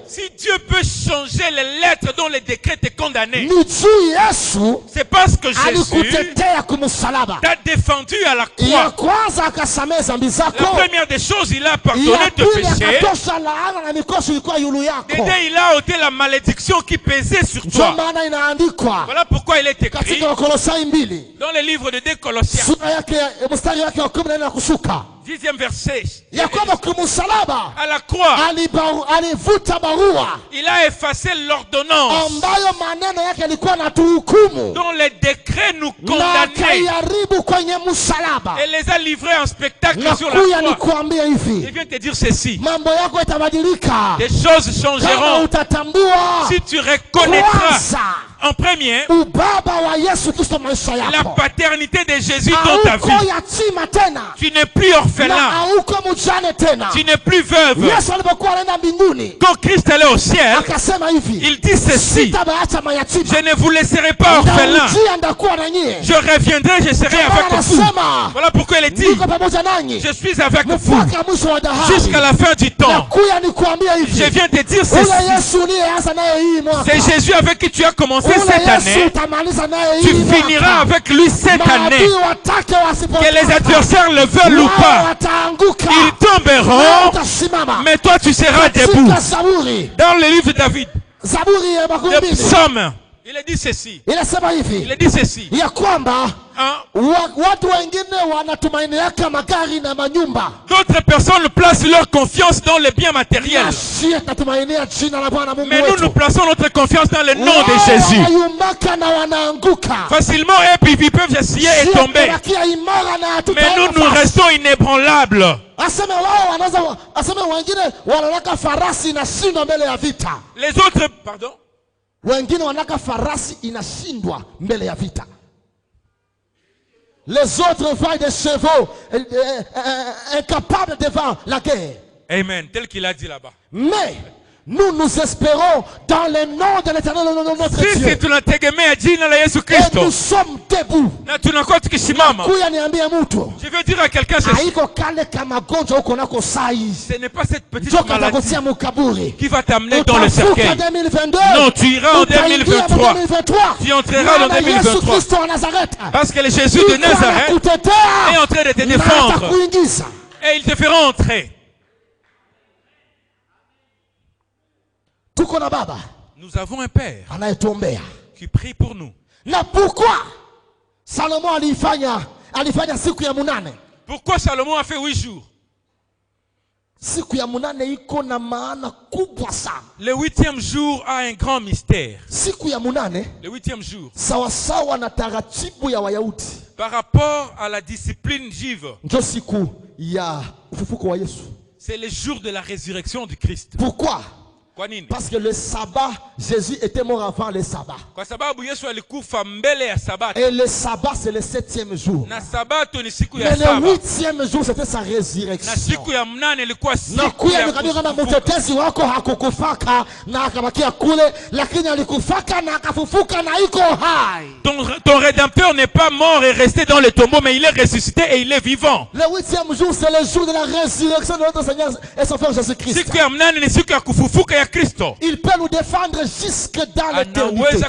Si Dieu peut changer les lettres dont les décrets te condamnés, c'est parce que Jésus t'a défendu à la croix. La première des choses, il a pardonné tes péchés. Et il a ôté la malédiction qui pesait sur toi. Voilà pourquoi il est écrit dans le livre de 2 Colossiens. 10e verset. À la croix, il a effacé l'ordonnance dont les décrets nous condamnaient et les a livrés en spectacle sur la croix. Je viens te dire ceci. Des choses changeront si tu reconnaîtras en premier la paternité de Jésus dans ta vie. Tu n'es plus orphelin. Tu n'es plus veuve. Quand Christ allait au ciel, il dit ceci: je ne vous laisserai pas orphelin. Je reviendrai, je serai avec vous. Voilà pourquoi il dit: je suis avec vous jusqu'à la fin du temps. Je viens te dire ceci. C'est Jésus avec qui tu as commencé cette année. Tu finiras avec lui cette année. Que les adversaires le veulent ou pas, ils tomberont, mais toi tu seras debout. Dans le livre de David, le psaume, il a dit ceci. Il a dit ceci. D'autres personnes placent leur confiance dans les biens matériels. Mais nous plaçons notre confiance dans le nom de Jésus. Facilement, et puis ils peuvent essayer et tomber. Mais nous restons inébranlables. Les autres, pardon. Les autres voient des chevaux incapables devant la guerre. Amen, tel qu'il a dit là-bas. Mais Nous nous espérons dans le nom de l'Éternel, notre Dieu. Sisi tunategemea jina la Yesu Kristo. Et nous sommes debout. Na tunakuwa tukisimama. Je veux dire à quelqu'un ceci. Ce n'est pas cette petite maladie qui va t'amener dans le cercueil. Non, tu iras en 2023. Tu entreras en 2023. Parce que le Jésus de Nazareth est en train de te défendre. Et il te fera entrer. Nous avons un Père qui prie pour nous. Pourquoi Salomon Pourquoi Salomon a fait 8 jours? Le 8e jour a un grand mystère. Le 8e jour, par rapport à la discipline juive, c'est le jour de la résurrection du Christ. Pourquoi? Parce que le sabbat, Jésus était mort avant le sabbat. Et le sabbat, c'est le 7e jour. Mais le 8e jour, c'était sa résurrection. Ton rédempteur n'est pas mort et resté dans le tombeau, mais il est ressuscité et il est vivant. Le 8e jour, c'est le jour de la résurrection de notre Seigneur et son frère Jésus-Christ. Il peut nous défendre jusque dans l'éternité.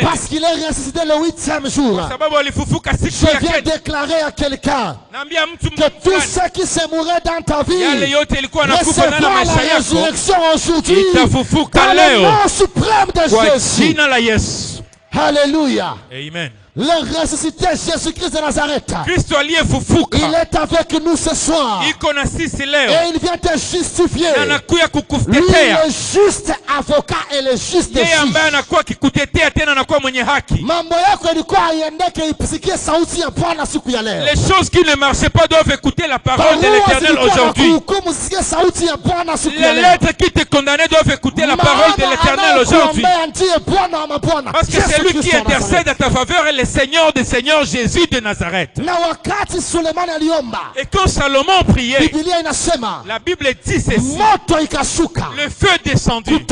Parce qu'il est ressuscité le 8e jour. Je viens déclarer à quelqu'un que tous ceux qui se mouraient dans ta vie recevront la résurrection aujourd'hui dans le nom suprême de Jésus. Alléluia. Amen. Le ressuscité Jésus-Christ de Nazareth. Il est avec nous ce soir. Et il vient te justifier. Lui, le juste avocat et le juste juge. Les choses qui ne marchaient pas doivent écouter la parole de l'Éternel aujourd'hui. Les lettres qui te condamnaient doivent écouter la parole de l'Éternel aujourd'hui. Parce que c'est lui qui intercède à ta faveur et le Seigneur des Seigneurs, Jésus de Nazareth. Et quand Salomon priait, la Bible dit ceci: le feu est descendu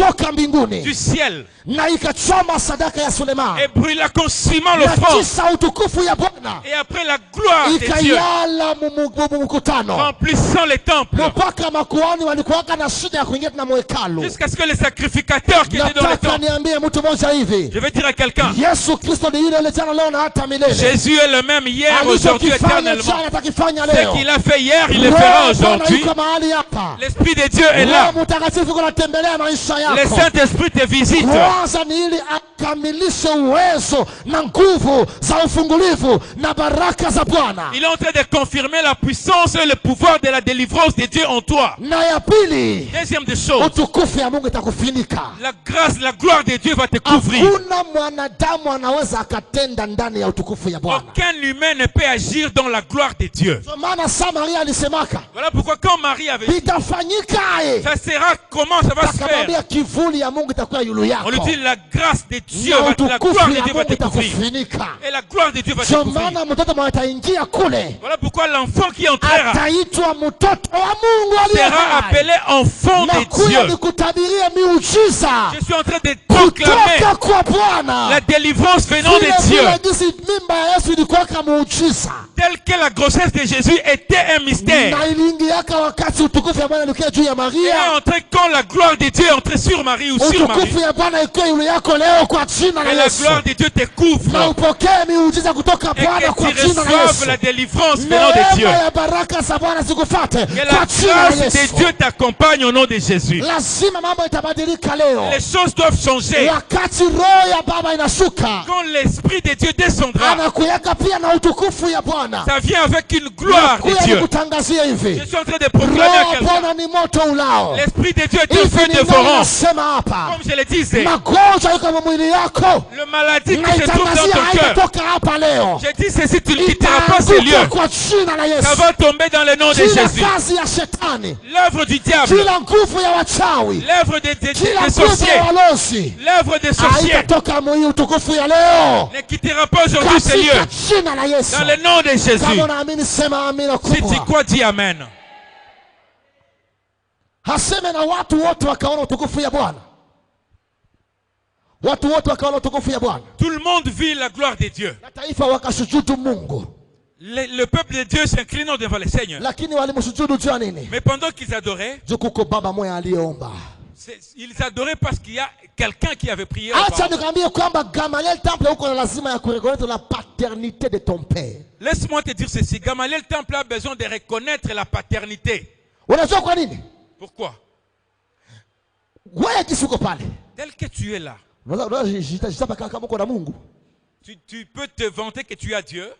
du ciel et brûla consumant l'offrande. Et après la gloire de Dieu remplissant les temples, jusqu'à ce que les sacrificateurs qui étaient dans les temples, je vais dire à quelqu'un, Jésus est le même hier, aujourd'hui, éternellement. Ce qu'il a fait hier, il le fera aujourd'hui. L'Esprit de Dieu est là. Le Saint-Esprit te visite. Il est en train de confirmer la puissance et le pouvoir de la délivrance de Dieu en toi. Deuxième des choses, la grâce, la gloire de Dieu va te couvrir. Aucun humain ne peut agir dans la gloire de Dieu. Voilà pourquoi quand Marie avait dit, ça sera comment ça va se faire? On lui dit la grâce de Dieu, la gloire de Dieu va te couvrir. Et la gloire de Dieu va te couvrir. Voilà pourquoi l'enfant qui entrera sera appelé enfant de Dieu. Je suis en train de proclamer la délivrance venant de Dieu. Tel que la grossesse de Jésus était un mystère. Et est entré quand la gloire de Dieu est entrée sur Marie ou sur Marie. Et la gloire de Dieu te couvre. Et que tu reçoives la délivrance venant de Dieu. Que la grâce de Dieu t'accompagne au nom de Jésus. Les choses doivent changer. Quand l'Esprit de Dieu descendra, ça vient avec une gloire de Dieu. Je suis en train de proclamer à quelqu'un, l'Esprit de Dieu est un feu dévorant. Comme je le disais, le maladie qui se trouve dans ton cœur, je dis ceci, tu ne quitteras pas ces lieux. Ça va tomber dans le nom de Jésus. L'œuvre du diable, l'œuvre des sorciers, l'œuvre des sorciers ne quittera pas aujourd'hui ces lieux. Dans le nom de Jésus. Si tu crois, dis Amen. Haseme na watu wote wakaona utukufu ya Bwana. Watu wote wakaona utukufu ya Bwana. Tout le monde vit la gloire de Dieu. Na taifa wakasujudu Mungu. Le peuple de Dieu s'inclinant devant le Seigneur. Lakini walimsujudu juu nini? Mais pendant qu'ils adoraient, jukuko baba moya aliyeomba. Ils adoraient parce qu'il y a quelqu'un qui avait prié. Acha nikwambie kwamba Gamaliel temple uko na lazima ya kureconnaître la paternité de ton père. Laisse-moi te dire ceci, Gamaliel temple a besoin de reconnaître la paternité. Unajua kwa nini? Pourquoi? Wewe kisuko pale. Tel que tu es là. Tu peux te vanter que tu as Dieu.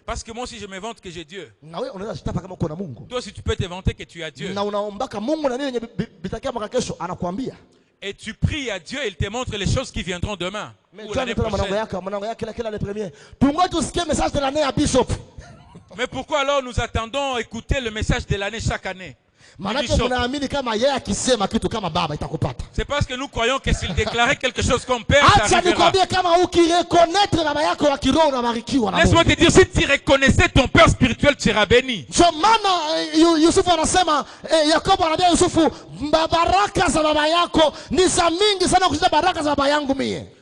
Parce que moi aussi je me vante que j'ai Dieu. Toi aussi tu peux te vanter que tu as Dieu. Et tu pries à Dieu, il te montre les choses qui viendront demain. Mais pourquoi alors nous attendons à écouter le message de l'année chaque année? C'est parce que nous croyons que s'il déclarait quelque chose comme père, ça arrivera. Laisse-moi te dire, si tu reconnaissais ton père spirituel, tu seras béni.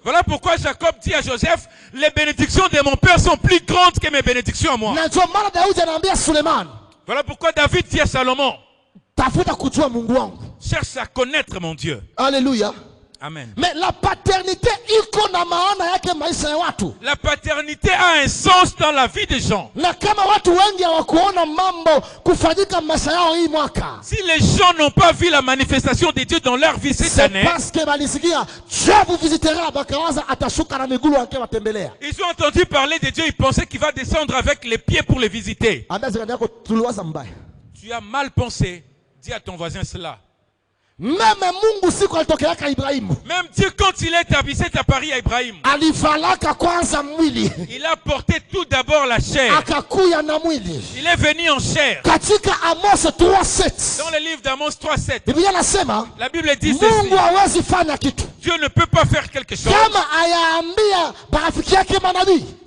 Voilà pourquoi Jacob dit à Joseph, les bénédictions de mon père sont plus grandes que mes bénédictions à moi. Voilà pourquoi David dit à Salomon, cherche à connaître mon Dieu. Alléluia. Amen. Mais la paternité, la paternité a un sens dans la vie des gens. Si les gens n'ont pas vu la manifestation de Dieu dans leur vie cette année, ils ont entendu parler de Dieu, ils pensaient qu'il va descendre avec les pieds pour les visiter. Tu as mal pensé. Dis à ton voisin cela. Même Dieu, quand il est établi à Paris à Ibrahim, il a porté tout d'abord la chair. Il est venu en chair. Dans le livre d'Amos 3:7, la Bible dit ceci. Dieu ne peut pas faire quelque chose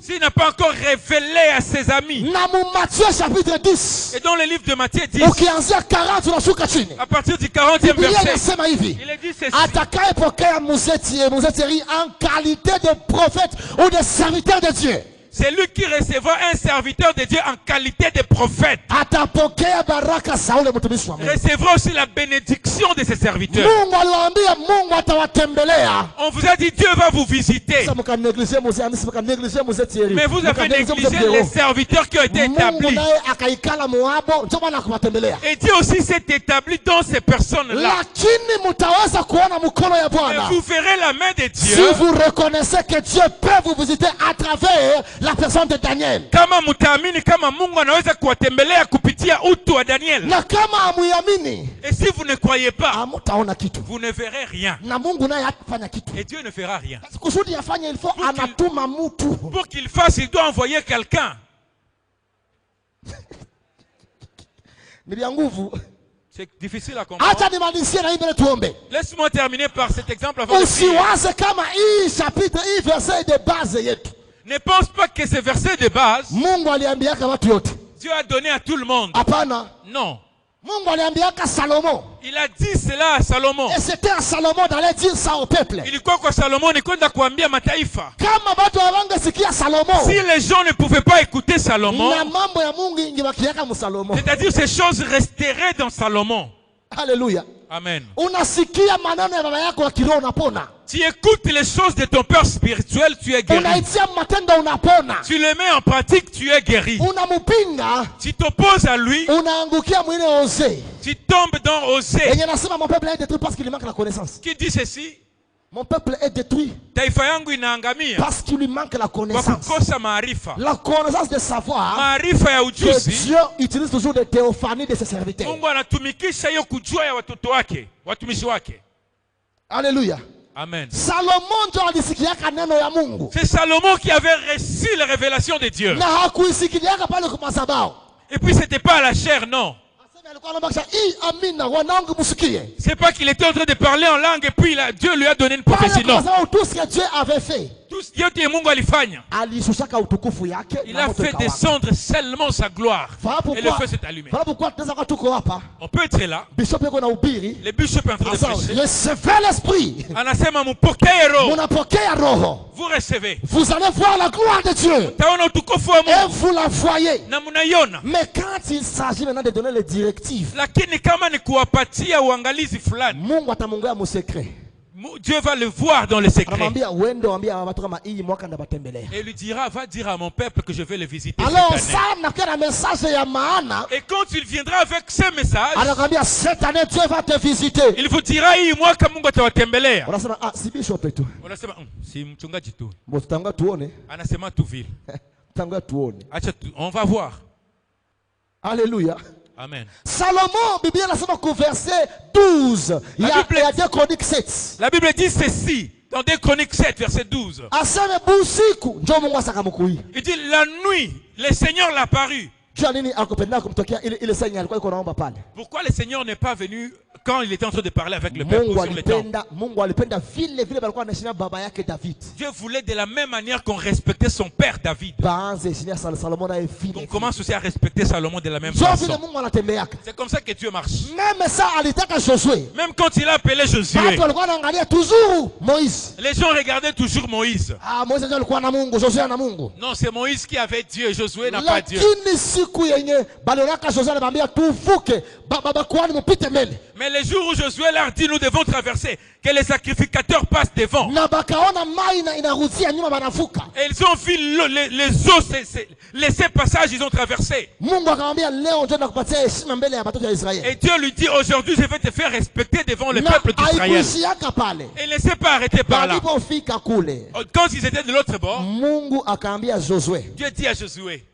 s'il n'a pas encore révélé à ses amis. Et dans le livre de Matthieu 10, à partir du 40e verset, il est dit ceci. En qualité de prophète ou de serviteur de Dieu, c'est lui qui recevra un serviteur de Dieu en qualité de prophète. Recevra aussi la bénédiction de ses serviteurs. On vous a dit Dieu va vous visiter. Mais vous avez négligé les serviteurs qui ont été établis. Et Dieu aussi s'est établi dans ces personnes-là. Et vous verrez la main de Dieu. Si vous reconnaissez que Dieu peut vous visiter à travers la personne de Daniel. Kama mutaamini kama Mungu anaweza kuwatembelea kupitia utu wa Daniel. Na kama amuyamini, et si vous ne croyez pas, hamtaona kitu. Vous ne verrez rien. Na Mungu naye hatafanya kitu. Et Dieu ne fera rien. Kusudi afanye il faut anatuma mtu. Pour qu'il fasse, il doit envoyer quelqu'un. C'est difficile à comprendre. Laisse-moi terminer par cet exemple avant de prier. Ne pense pas que ce verset de base, Dieu a donné à tout le monde. Non. Il a dit cela à Salomon. Et c'était à Salomon d'aller dire ça au peuple. Si les gens ne pouvaient pas écouter Salomon, c'est-à-dire ces choses resteraient dans Salomon. Alléluia. Amen. Tu écoutes les choses de ton père spirituel, tu es guéri. Tu les mets en pratique, tu es guéri. Tu t'opposes à lui, tu tombes dans Osée. Qui dit ceci? Mon peuple est détruit parce qu'il lui manque la connaissance. La connaissance de savoir que Dieu utilise toujours des théophanies de ses serviteurs. Alléluia. Amen. C'est Salomon qui avait reçu la révélation de Dieu. Et puis c'était pas à la chair, non. C'est pas qu'il était en train de parler en langue et puis Dieu lui a donné une prophétie, non. Tout ce que Dieu avait fait. Tout Il a fait descendre seulement sa gloire. Et le feu s'est allumé. On peut être là. Le bishop est en train de prêcher. Recevez l'esprit. Vous recevez. Vous allez voir la gloire de Dieu. Et vous la voyez. Mais quand il s'agit maintenant de donner les directives, Dieu va le voir dans le secret. Et lui dira, va dire à mon peuple que je vais le visiter. Alors, et quand il viendra avec ce message, cette année Dieu va te visiter. Il vous dira, on va voir. Alléluia. Amen. Salomon, Bible verset 12. Il y a 2 Chroniques 7. La Bible dit ceci dans 2 Chroniques 7, verset 12. Il dit la nuit, le Seigneur l'a apparu. Pourquoi le Seigneur n'est pas venu quand il était en train de parler avec le peuple sur le temple? Dieu voulait de la même manière qu'on respectait son père David. On commence aussi à respecter Salomon de la même façon. C'est comme ça que Dieu marche. Même quand il a appelé Josué, les gens regardaient toujours Moïse. Non, c'est Moïse qui avait Dieu, Josué n'a pas Dieu. Mais les jours où Josué leur dit nous devons traverser, que les sacrificateurs passent devant. Et ils ont vu les eaux laisser passage, ils ont traversé. Et Dieu lui dit aujourd'hui je vais te faire respecter devant le peuple d'Israël. Et ne s'est pas arrêté par là. Quand ils étaient de l'autre bord, Dieu dit à Josué,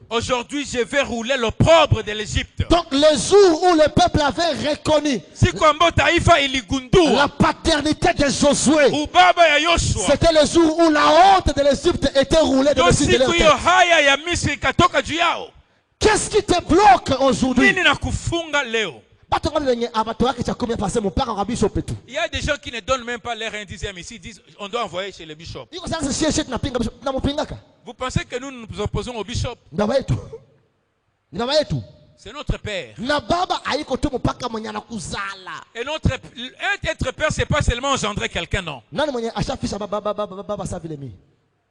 aujourd'hui je vais rouler l'opprobre de l'Égypte. Donc le jour où le peuple avait reconnu la paternité de Josué, c'était le jour où la honte de l'Égypte était roulée de dessus de leur tête. Qu'est-ce qui te bloque aujourd'hui? Il y a des gens qui ne donnent même pas leur indizième ici, disent on doit envoyer chez le bishop. Vous pensez que nous nous opposons au bishop? C'est notre père. Et être père, c'est pas seulement engendrer quelqu'un, non.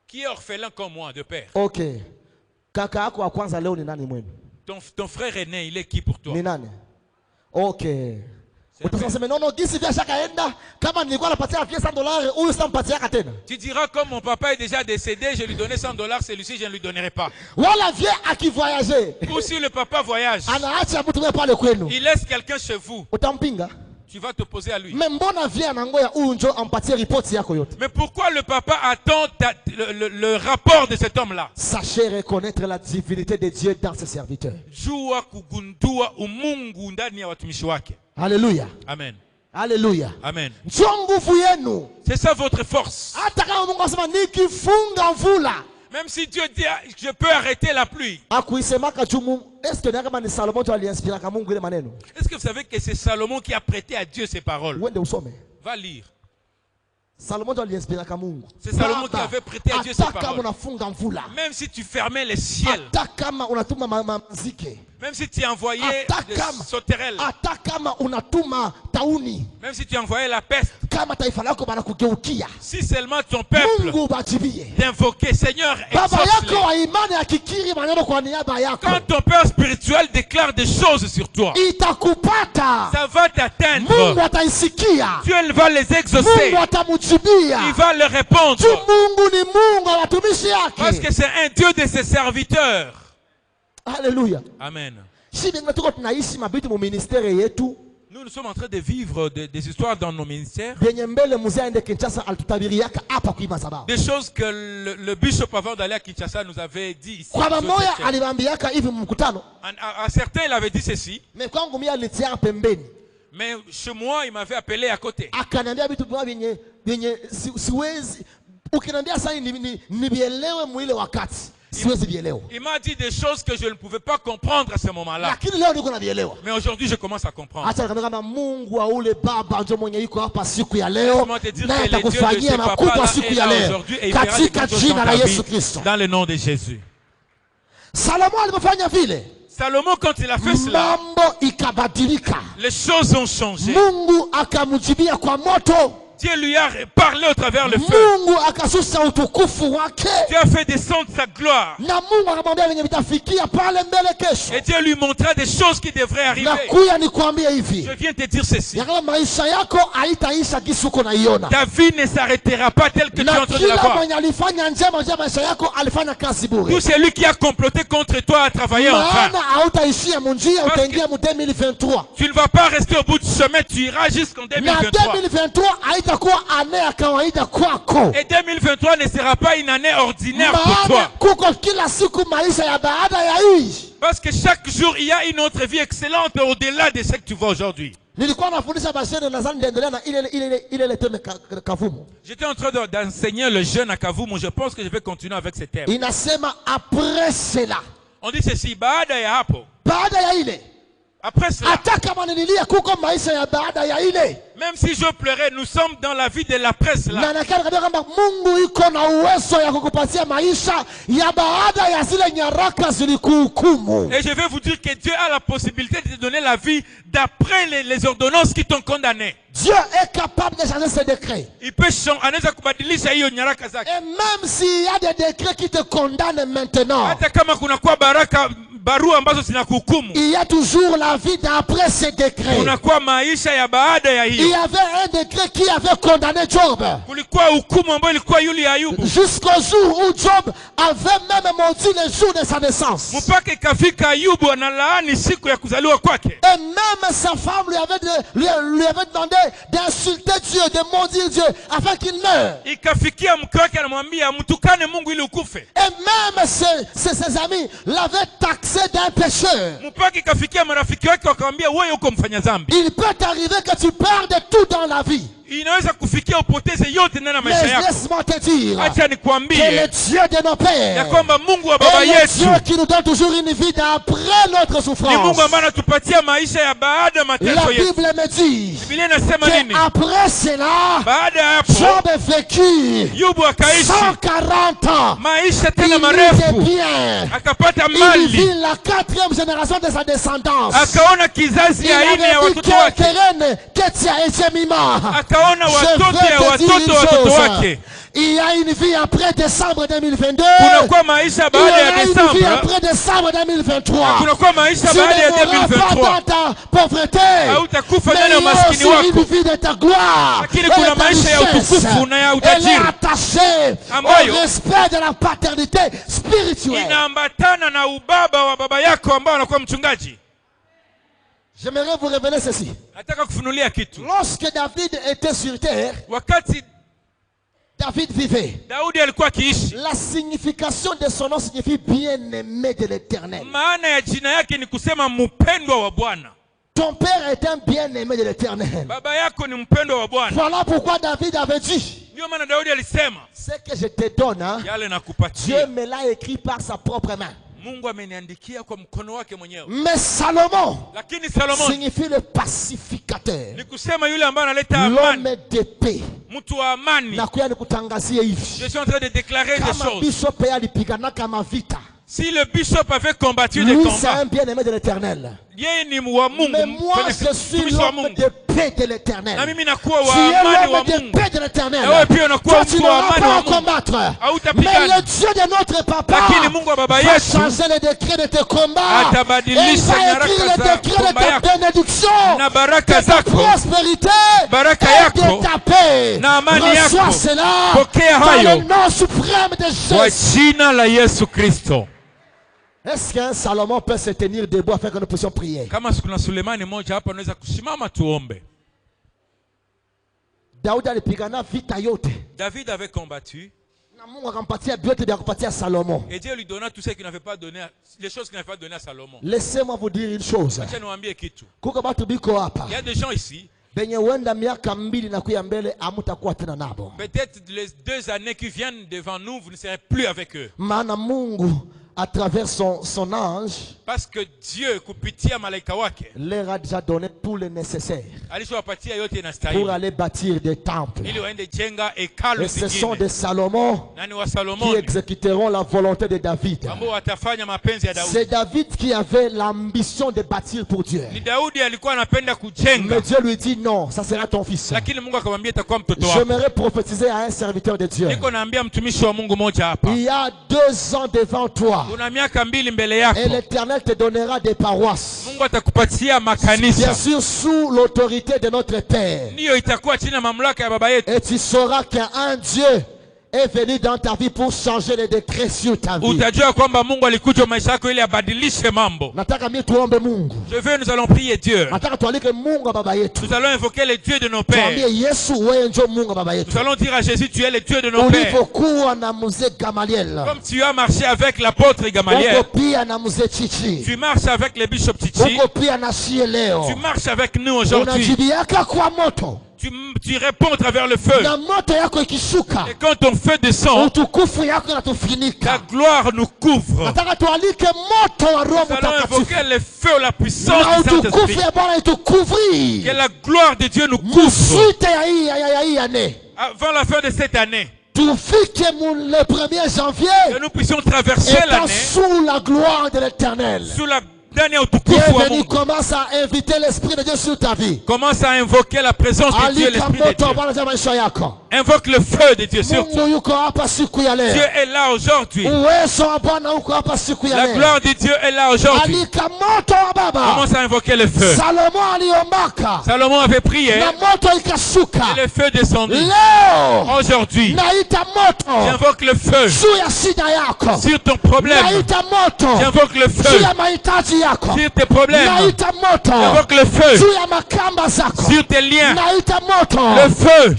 Qui est orphelin comme moi de père? Ok. Ton frère aîné, il est qui pour toi? Ok. Tu diras comme mon papa est déjà décédé, je lui donnais $100, celui-ci je ne lui donnerai pas. Ou si le papa voyage, il laisse quelqu'un chez vous, tu vas t'opposer à lui. Mais pourquoi le papa attend le rapport de cet homme-là? Sachez reconnaître la divinité de Dieu dans ses serviteurs. Alléluia. Amen. Alléluia. Amen. C'est ça votre force. Même si Dieu dit je peux arrêter la pluie. Est-ce que vous savez que c'est Salomon qui a prêté à Dieu ces paroles? Va lire. C'est Salomon qui avait prêté à Dieu ses paroles. Même si tu fermais les ciels, même si tu envoyais des sauterelles, même si tu envoyais la peste, si seulement ton peuple d'invoquer Seigneur, quand ton père spirituel déclare des choses sur toi, ça va t'atteindre. Dieu va les exaucer. Il va leur répondre. Parce que c'est un Dieu de ses serviteurs. Alléluia. Amen. Nous sommes en train de vivre des histoires dans nos ministères. Des choses que le bishop avant d'aller à Kinshasa nous avait dit ici. À certains, il avait dit ceci. Mais chez moi, il m'avait appelé à côté. Il m'a dit des choses que je ne pouvais pas comprendre à ce moment-là. Mais aujourd'hui, je commence à comprendre. Laisse-moi te dire que le Dieu de ce papa-là est là aujourd'hui et il fera des grandes choses dans ta vie, dans le nom de Jésus. Salomon, quand il a fait cela, les choses ont changé. Dieu lui a parlé au travers le feu. Dieu a fait descendre sa gloire. Et Dieu lui montra des choses qui devraient arriver. Je viens te dire ceci. Ta vie ne s'arrêtera pas tel que tu es en train de la voir. Tout celui qui a comploté contre toi a travaillé en vain. Tu ne vas pas rester au bout du chemin, tu iras jusqu'en 2023. Et 2023 ne sera pas une année ordinaire pour toi. Parce que chaque jour, il y a une autre vie excellente au-delà de ce que tu vois aujourd'hui. J'étais en train d'enseigner le jeune à Kavumu. Je pense que je vais continuer avec ce thème. On dit ceci, après cela, même si je pleurais, nous sommes dans la vie de la presse là. Et je vais vous dire que Dieu a la possibilité de te donner la vie d'après les ordonnances qui t'ont condamné. Dieu est capable de changer ses décrets. Il peut changer. Et même s'il y a des décrets qui te condamnent maintenant, il y a toujours la vie d'après ces décrets. Il y avait un décret qui avait condamné Job. Jusqu'au jour où Job avait même maudit le jour de sa naissance. Et même sa femme lui avait demandé d'insulter Dieu, de maudire Dieu afin qu'il meure. Et même ses amis l'avaient taxé d'un pécheur. Il peut arriver que tu perdes tout dans la vie. Mais laisse-moi te dire que le Dieu de nos pères est le Dieu qui nous donne toujours une vie d'après notre souffrance. La Bible me dit qu'après cela, Job a vécu 140 ans. Il vivait bien. Il vit la 4e génération de sa descendance. Il avait dit Ketia et Jemima. Je veux te dire une chose. Il y a une vie après décembre 2022. Il y a une vie après décembre 2023. Tu ne mourras pas dans ta pauvreté. Mais il y a aussi une vie de ta gloire. Et ta richesse. Elle est attachée au respect de la paternité spirituelle. J'aimerais vous révéler ceci. Lorsque David était sur terre, David vivait. La signification de son nom signifie bien-aimé de l'Éternel. Ton père est un bien-aimé de l'Éternel. Voilà pourquoi David avait dit, ce que je te donne, Dieu me l'a écrit par sa propre main. Mais Salomon signifie le pacificateur, l'homme d'épée. Je suis en train de déclarer des choses. Si le bishop avait combattu les combats, c'est un bien-aimé de l'Éternel. Mais moi, je suis l'homme de paix de l'Éternel. Tu es l'homme de paix de l'Éternel. Toi, tu n'auras pas à combattre. Mais le Dieu de notre papa va changer le décret de tes combats. Et il va écrire le décret de ta bénédiction, de ta prospérité et de ta paix. Reçois cela dans le nom suprême de Jésus. Est-ce qu'un Salomon peut se tenir debout afin que nous puissions prier? David avait combattu. Et Dieu lui donna tout ce qu'il n'avait pas donné, les choses qu'il n'avait pas donné à Salomon. Laissez-moi vous dire une chose. Il y a des gens ici. Peut-être les 2 années qui viennent devant nous, vous ne serez plus avec eux. À travers son ange, parce que Dieu leur a déjà donné tout le nécessaire pour aller bâtir des temples. Et ce sont des Salomon qui exécuteront la volonté de David. C'est David qui avait l'ambition de bâtir pour Dieu. Mais Dieu lui dit non, ça sera ton fils. J'aimerais prophétiser à un serviteur de Dieu. Il y a 2 ans devant toi. Et l'Éternel te donnera des paroisses. Bien sûr sous l'autorité de notre Père. Et tu sauras qu'un Dieu est venu dans ta vie pour changer les décrets sur ta vie. Je veux, nous allons prier Dieu. Nous allons invoquer le Dieu de nos pères. Nous allons dire à Jésus, tu es le Dieu de nos pères. Comme tu as marché avec l'apôtre Gamaliel, tu marches avec le bishop Chichi, tu marches avec nous aujourd'hui. Tu réponds à travers le feu. Et quand ton feu descend, ta gloire nous couvre. Nous allons invoquer le feu, la puissance du Saint-Esprit. Que la gloire de Dieu nous couvre. Avant la fin de cette année, le 1er janvier, que nous puissions traverser l'année sous la gloire de l'Éternel. Bienvenue, commence à inviter l'Esprit de Dieu sur ta vie. Commence à invoquer la présence de Dieu, l'Esprit de Dieu. Invoque le feu de Dieu sur toi. Dieu est là aujourd'hui. La gloire de Dieu est là aujourd'hui. Commence à invoquer le feu. Salomon avait prié et le feu descendit. Aujourd'hui, j'invoque le feu sur ton problème. J'invoque le feu sur tes problèmes. J'invoque le feu sur tes liens. Le feu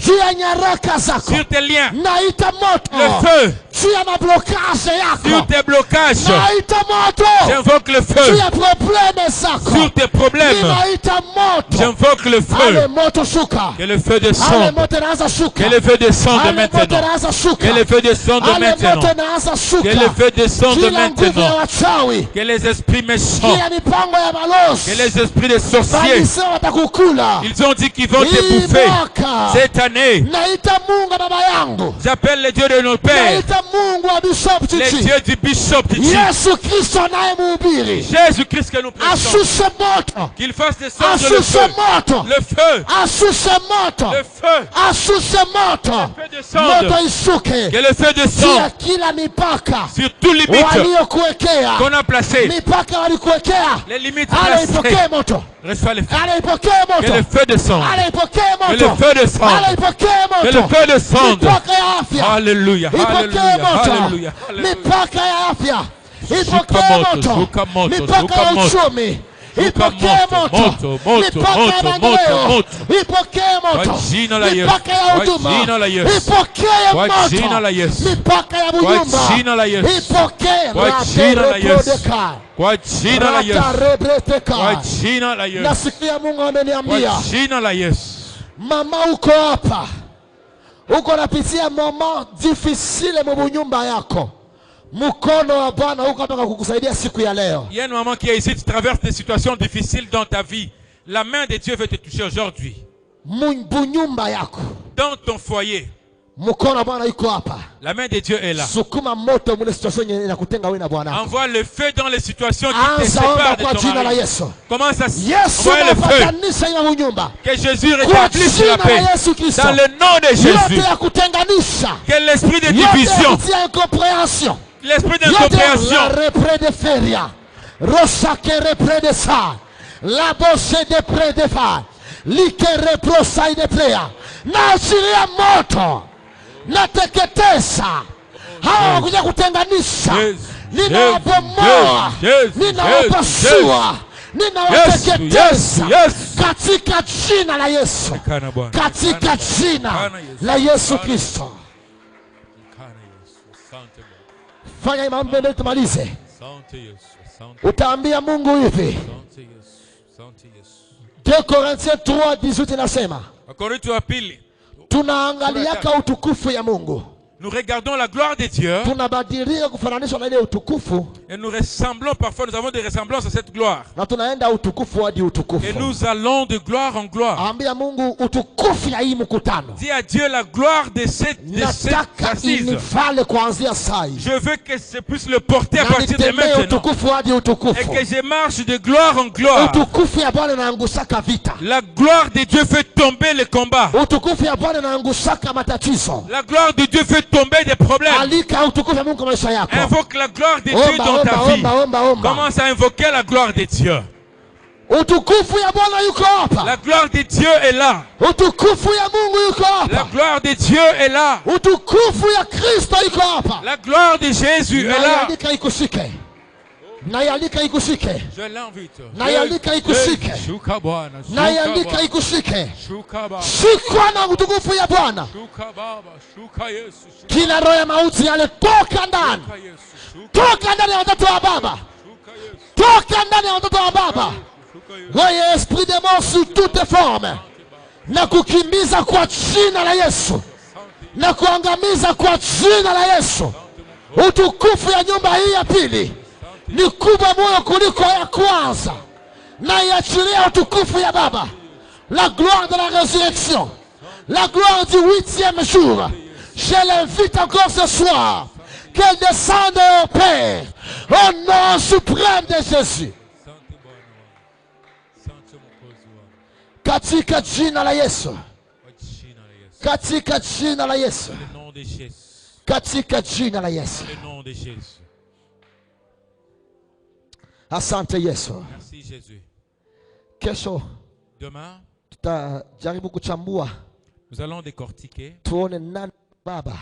sur tes liens. Le feu sur tes blocages. J'invoque le feu sur tes problèmes. J'invoque le feu. Que le feu descende. Que le feu descende maintenant. Que le feu descende maintenant. Que le feu descende maintenant. Que les esprits méchants, que les esprits des sorciers, ils ont dit qu'ils vont te bouffer cette année. J'appelle les dieux de nos pères, les dieux du bishop Chichi. Jésus-Christ que nous prêchons, qu'il fasse descendre le feu. Le feu. Le feu descende. Que le feu descende sur tous les limites qu'on a placées. Les limites placées. Reçois le feu. Que le feu descende. Que le feu descende. Que le feu descende. Alléluia. Alléluia. Alléluia. Mama uko hapa, uko napitia moment difficile mu nyumba yako. Mkono wa Bwana uko nataka kukusaidia siku ya leo. Il y a une maman qui est ici, tu traverses des situations difficiles dans ta vie. La main de Dieu veut te toucher aujourd'hui. Nyumba yako. Dans ton foyer. Mkono wa Bwana uko hapa. La main de Dieu est là. Sukuma moto mule situation yenye inakutenga wewe na Bwana. Envoie le feu dans les situations qui te séparent de ton mari. Commence à envoyer le feu. Que Jésus rétablisse la paix. Dans le nom de Jésus. Que l'esprit de division, l'esprit d'incompréhension, la bosse de près de fa, l'ikere prosai de prea, naachilia moto, nateketesa, hawa kuja kutenganisha, ninawabomoa, ninawapasua, ninawateketesa, katika jina la Yesu, katika jina la Yesu Kristo. Fanya mambo ndio tumalize. Utaambia Mungu hivi, 2 Corinthiens 3:18 inasema. Wakorintho wa pili. Tunaangaliaka utukufu ya Mungu. Nous regardons la gloire de Dieu. Et nous ressemblons parfois, nous avons des ressemblances à cette gloire. Et nous allons de gloire en gloire. Dis à Dieu la gloire de cette assise. Je veux que je puisse le porter à partir de maintenant. Et que je marche de gloire en gloire. La gloire de Dieu fait tomber les combats. La gloire de Dieu fait tomber des problèmes. Invoque la gloire de Dieu dans ta vie. Commence à invoquer la gloire de Dieu. La gloire de Dieu est là. La gloire de Dieu est là. La gloire de Jésus est là. Nayalika ikushike. Je l'invite. Nayalika ikushike. Nayalika ikushike. Shikwa na utukufu ya Bwana. Kila roho ya mauti yale toka ndani. Toka ndani ya watoto wa baba. Toka ndani ya watoto wa baba. Wewe esprit de mort sous toute forme. Na kukimbiza kwa jina la Yesu. Na kuangamiza kwa jina la Yesu. Utukufu ya nyumba hii ya pili ni kubwa moyo kuliko ya kwanza. Na iachilia utukufu ya Baba. La gloire de la résurrection. La gloire du 8e jour. Je l'invite encore ce soir. Qu'elle descende au Père. Au nom suprême de Jésus. Katika jina la Yesu. Katika jina la Yesu. Katika jina la Yesu. Asante Yesu. Merci Jésus. Kesho demain tutajaribu kuchambua. Nous allons décortiquer. Tuone nani baba.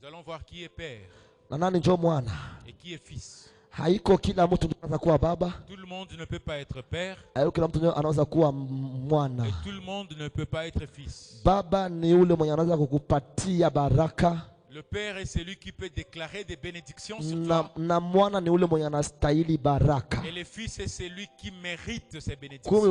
Nous allons voir qui est père. Na nani ndio mwana. Et qui est fils. Haiko kila mtu anaweza kuwa baba. Tout le monde ne peut pas être père. Haiko kila mtu anaweza kuwa mwana. Et tout le monde ne peut pas être fils. Baba ni yule mwenye anaweza kukupatia baraka. Le père est celui qui peut déclarer des bénédictions sur toi. Na mwana ni yule mwenye anastahili baraka. Et le fils est celui qui mérite ces bénédictions.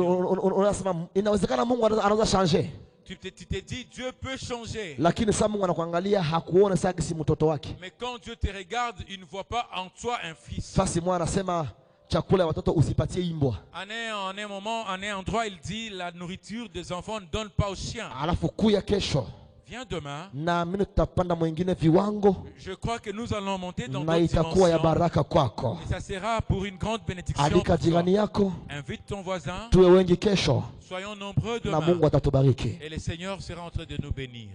Unasema inawezekana Mungu anaweza changer. Tu te dis Dieu peut changer. Lakini sasa Mungu anakuangalia hakuona sasa si mtoto wake. Mais quand Dieu te regarde, il ne voit pas en toi un fils. Sasa mwana anasema chakula ya watoto usipatie imbwa. En un moment, en un endroit, il dit la nourriture des enfants ne donne pas aux chiens. Alafu kuya kesho. Viens demain. Na mimi tutapanda mwingine viwango. Je crois que nous allons monter dans d'autres dimensions. Na itakuwa ya baraka kwako. Et ça sera pour une grande bénédiction. Alika jirani yako. Invite ton voisin. Tuwe wengi kesho. Soyons nombreux demain. Na Mungu atatubariki. Et le Seigneur sera en train de nous bénir.